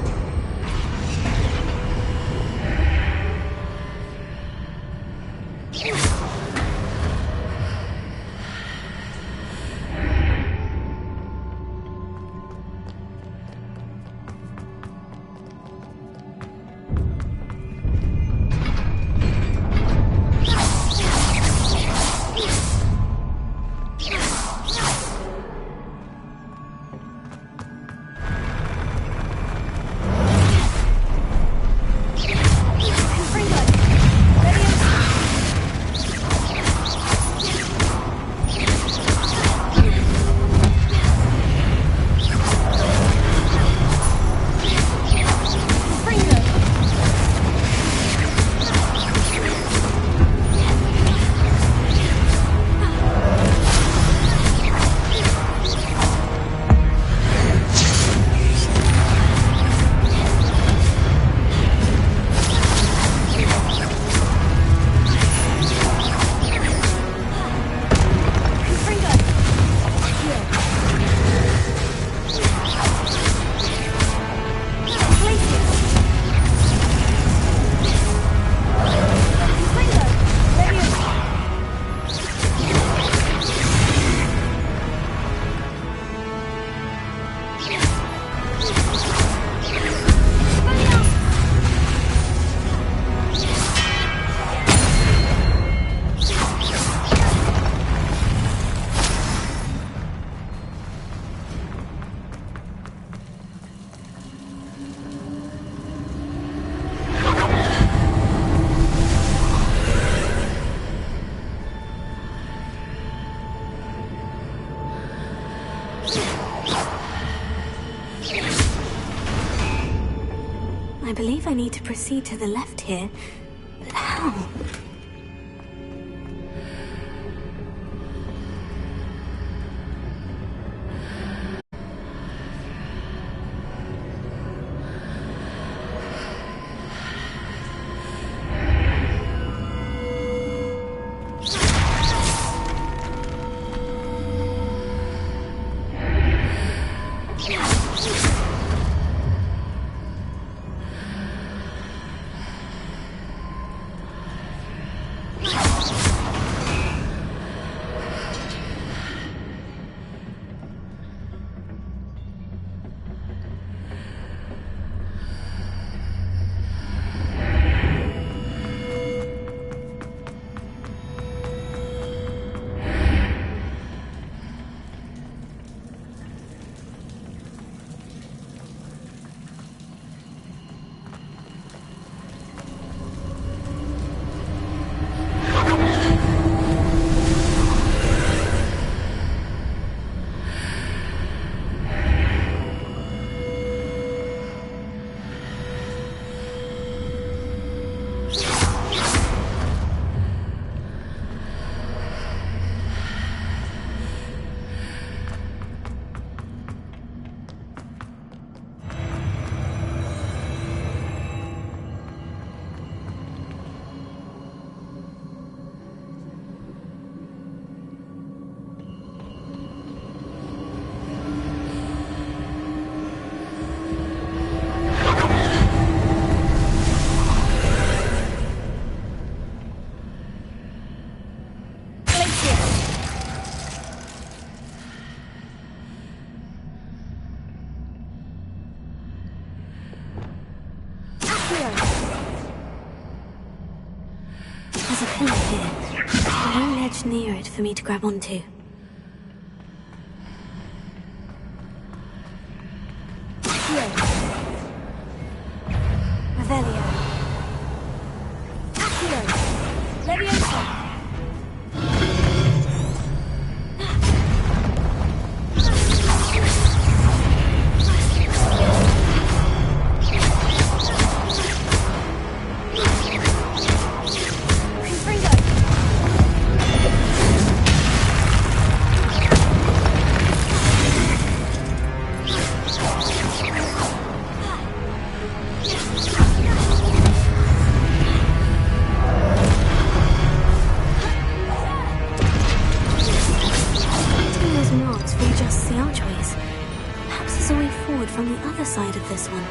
A: I believe I need to proceed to the left here, but how? There's a pillar here, a long ledge near it for me to grab onto. Revelio. Accio. Leviosa. From the other side of this one.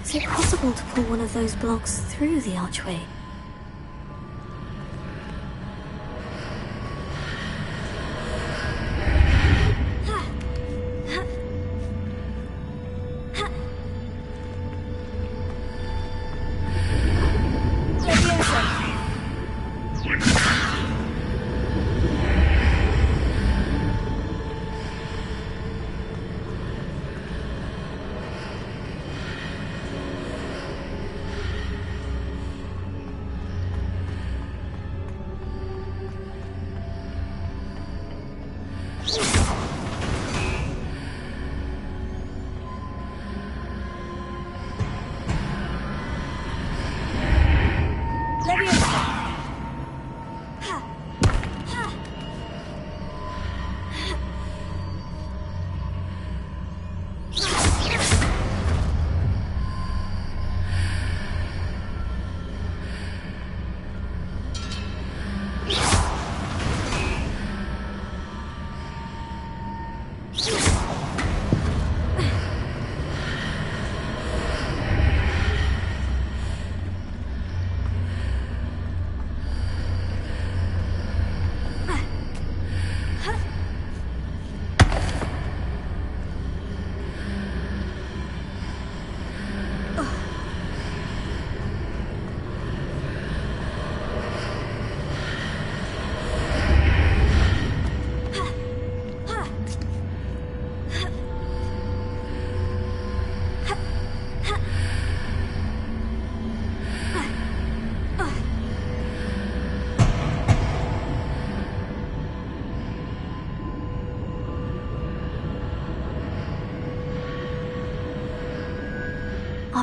A: Is it possible to pull one of those blocks through the archway?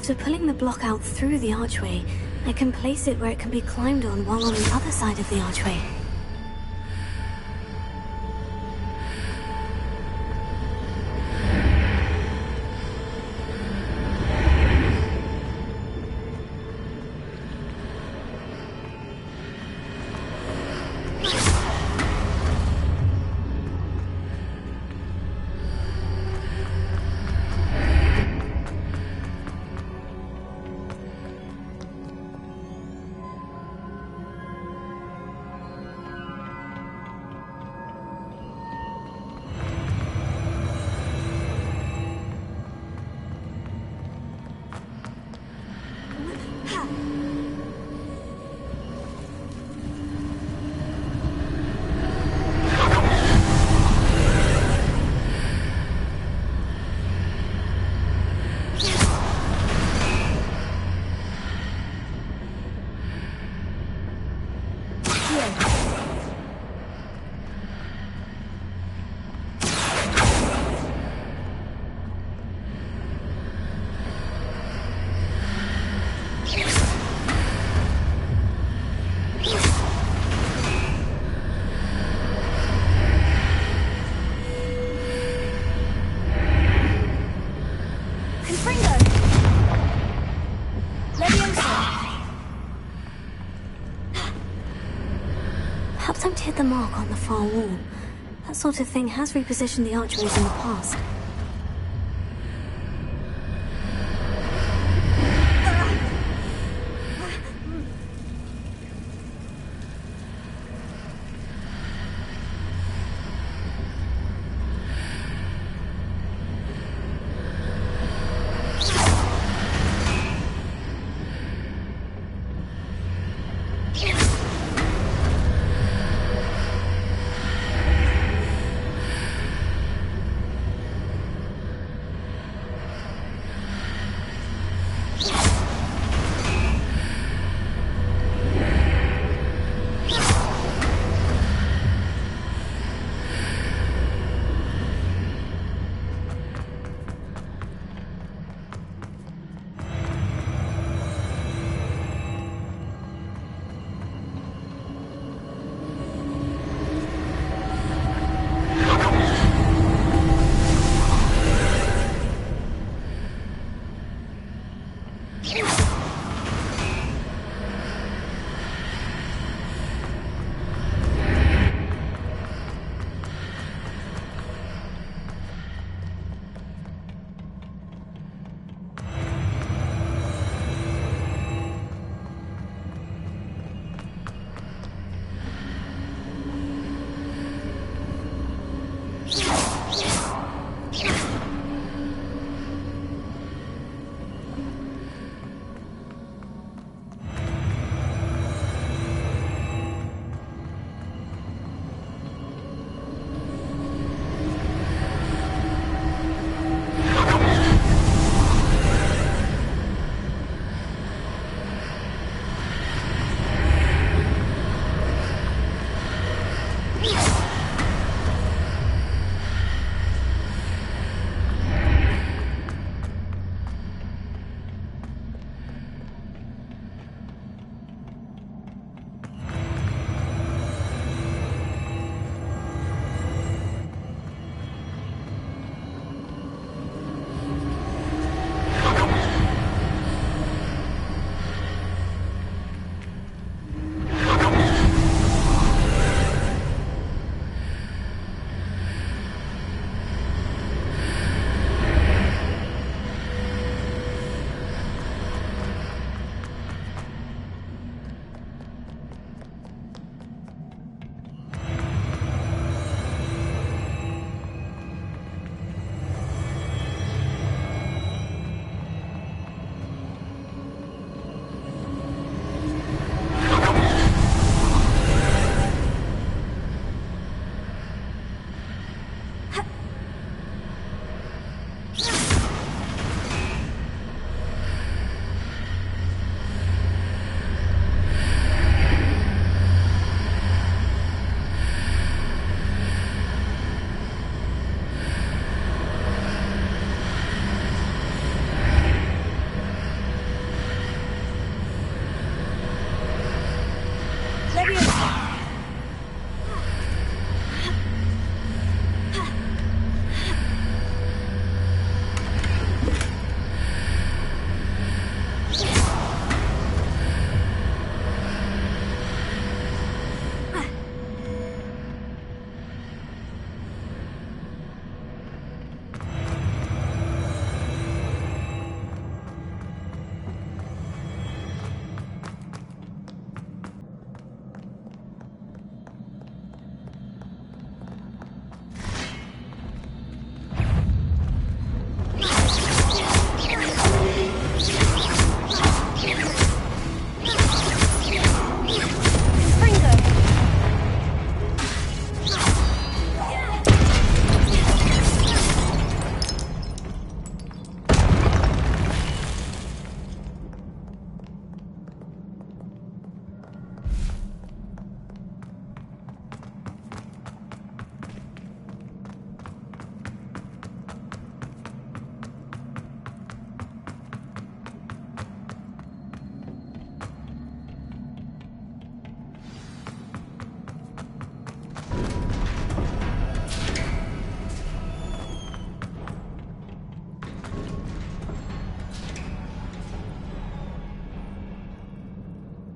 A: After pulling the block out through the archway, I can place it where it can be climbed on while on the other side of the archway. Perhaps I'm to hit the mark on the far wall. That sort of thing has repositioned the archways in the past.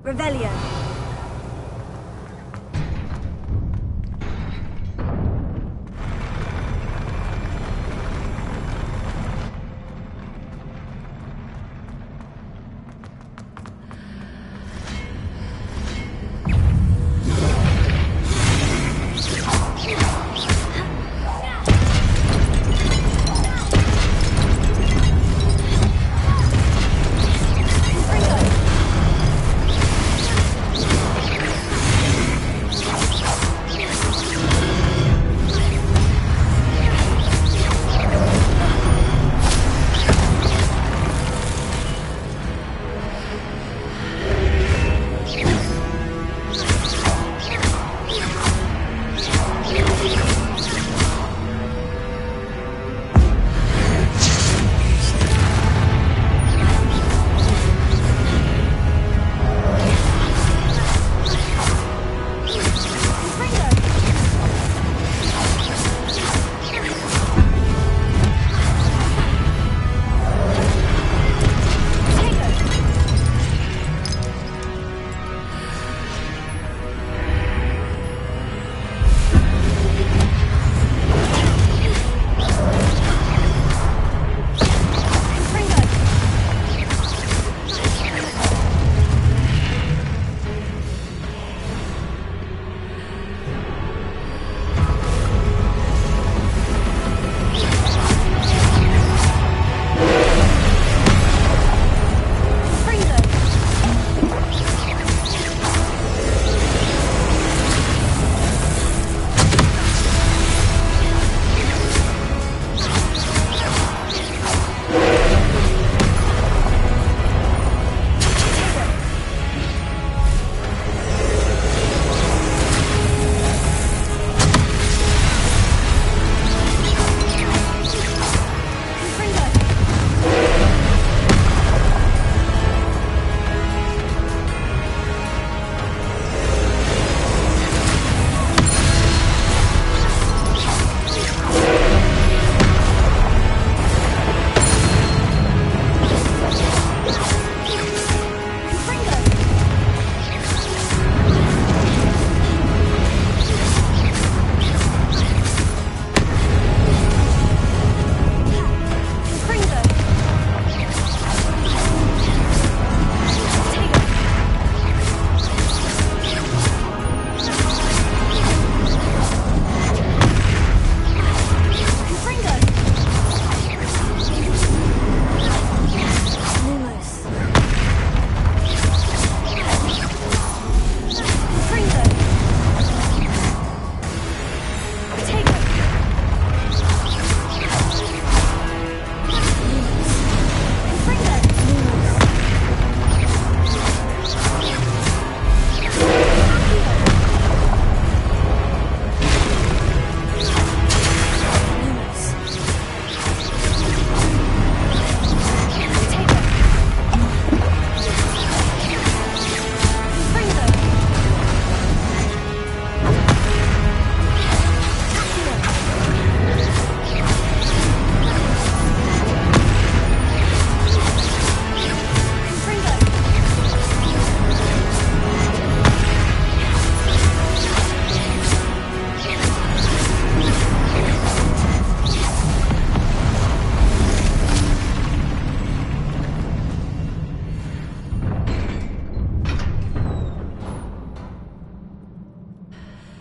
U: Revelio.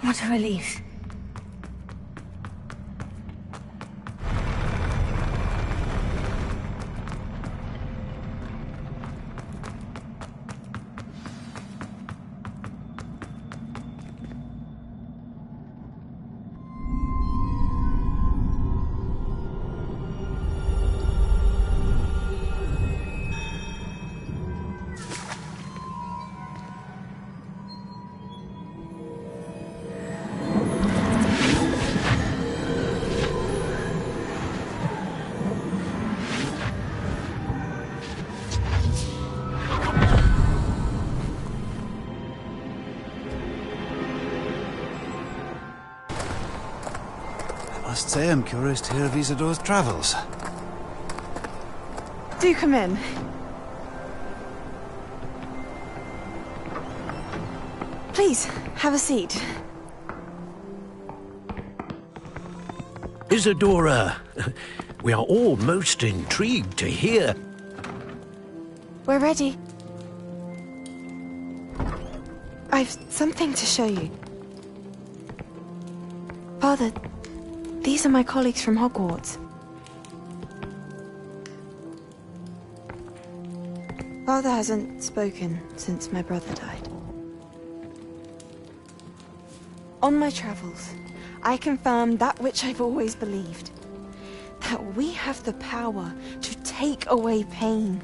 U: What a relief.
L: I must say I'm curious to hear of Isidore's travels.
Q: Do come in.
M: Please, have a seat.
G: Isadora, we are all most intrigued to hear.
M: We're ready. I've something to show you. Father, these are my colleagues from Hogwarts. Father hasn't spoken since my brother died. On my travels, I confirmed that which I've always believed. That we have the power to take away pain.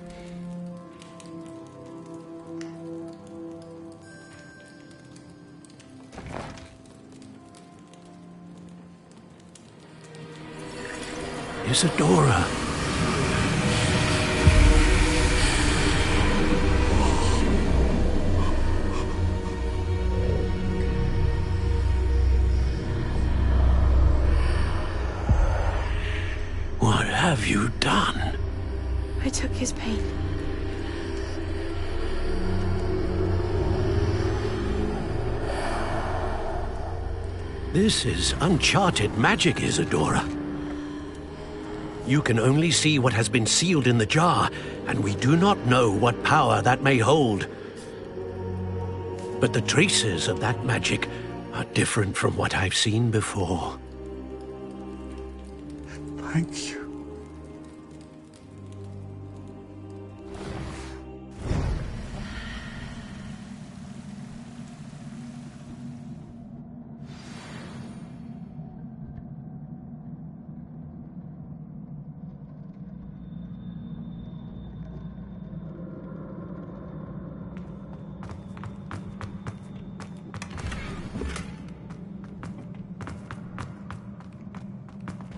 G: Isadora. What have you done?
M: I took his pain.
G: This is uncharted magic, Isadora. You can only see what has been sealed in the jar, and we do not know what power that may hold. But the traces of that magic are different from what I've seen before.
I: Thank you.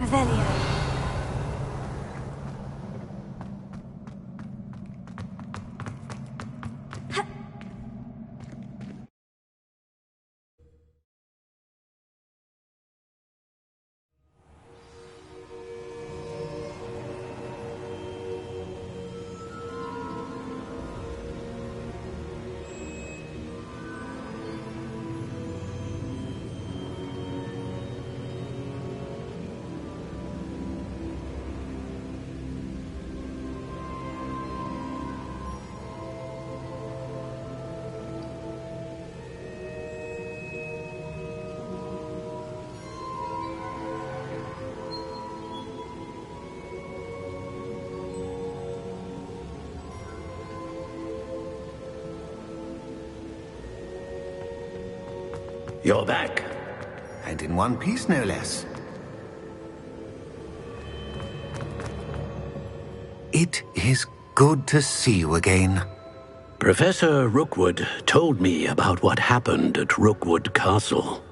A: Revelio.
G: You're back.
J: And in one piece, no less. It is good to see you again.
G: Professor Rookwood told me about what happened at Rookwood Castle.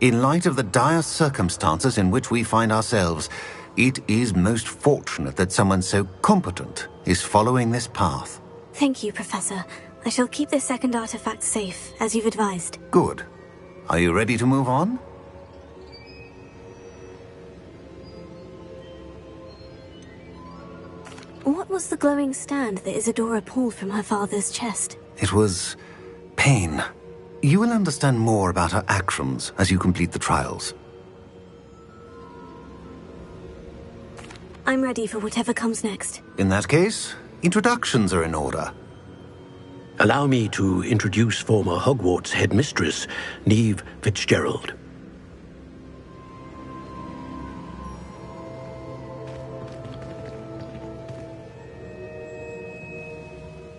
J: In light of the dire circumstances in which we find ourselves, it is most fortunate that someone so competent is following this path.
A: Thank you, Professor. I shall keep this second artifact safe, as you've advised.
J: Good. Are you ready to move on?
A: What was the glowing stand that Isadora pulled from her father's chest?
J: It was pain. You will understand more about her actions as you complete the trials.
A: I'm ready for whatever comes next.
J: In that case, introductions are in order.
G: Allow me to introduce former Hogwarts headmistress, Neve Fitzgerald.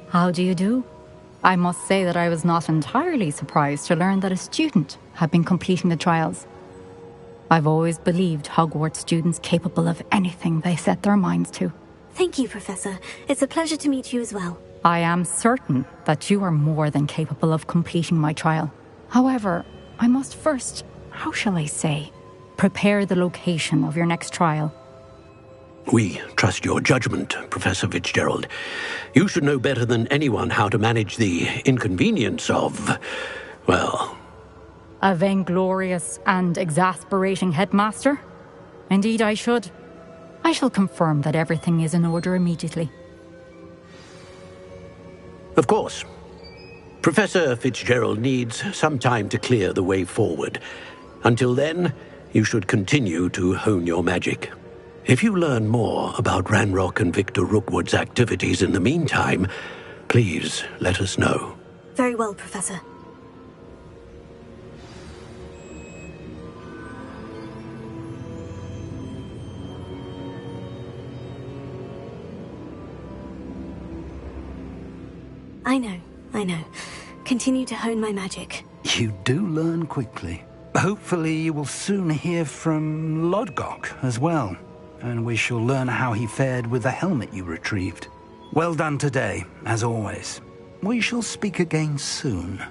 N: How do you do? I must say that I was not entirely surprised to learn that a student had been completing the trials. I've always believed Hogwarts students capable of anything they set their minds to.
A: Thank you, Professor. It's a pleasure to meet you as well.
N: I am certain that you are more than capable of completing my trial. However, I must first, how shall I say, prepare the location of your next trial.
G: We trust your judgment, Professor Fitzgerald. You should know better than anyone how to manage the inconvenience of, well...
N: A vainglorious and exasperating headmaster? Indeed I should. I shall confirm that everything is in order immediately.
G: Of course. Professor Fitzgerald needs some time to clear the way forward. Until then, you should continue to hone your magic. If you learn more about Ranrock and Victor Rookwood's activities in the meantime, please let us know.
A: Very well, Professor. I know. Continue to hone my magic.
V: You do learn quickly. Hopefully you will soon hear from Lodgok as well, and we shall learn how he fared with the helmet you retrieved. Well done today, as always. We shall speak again soon.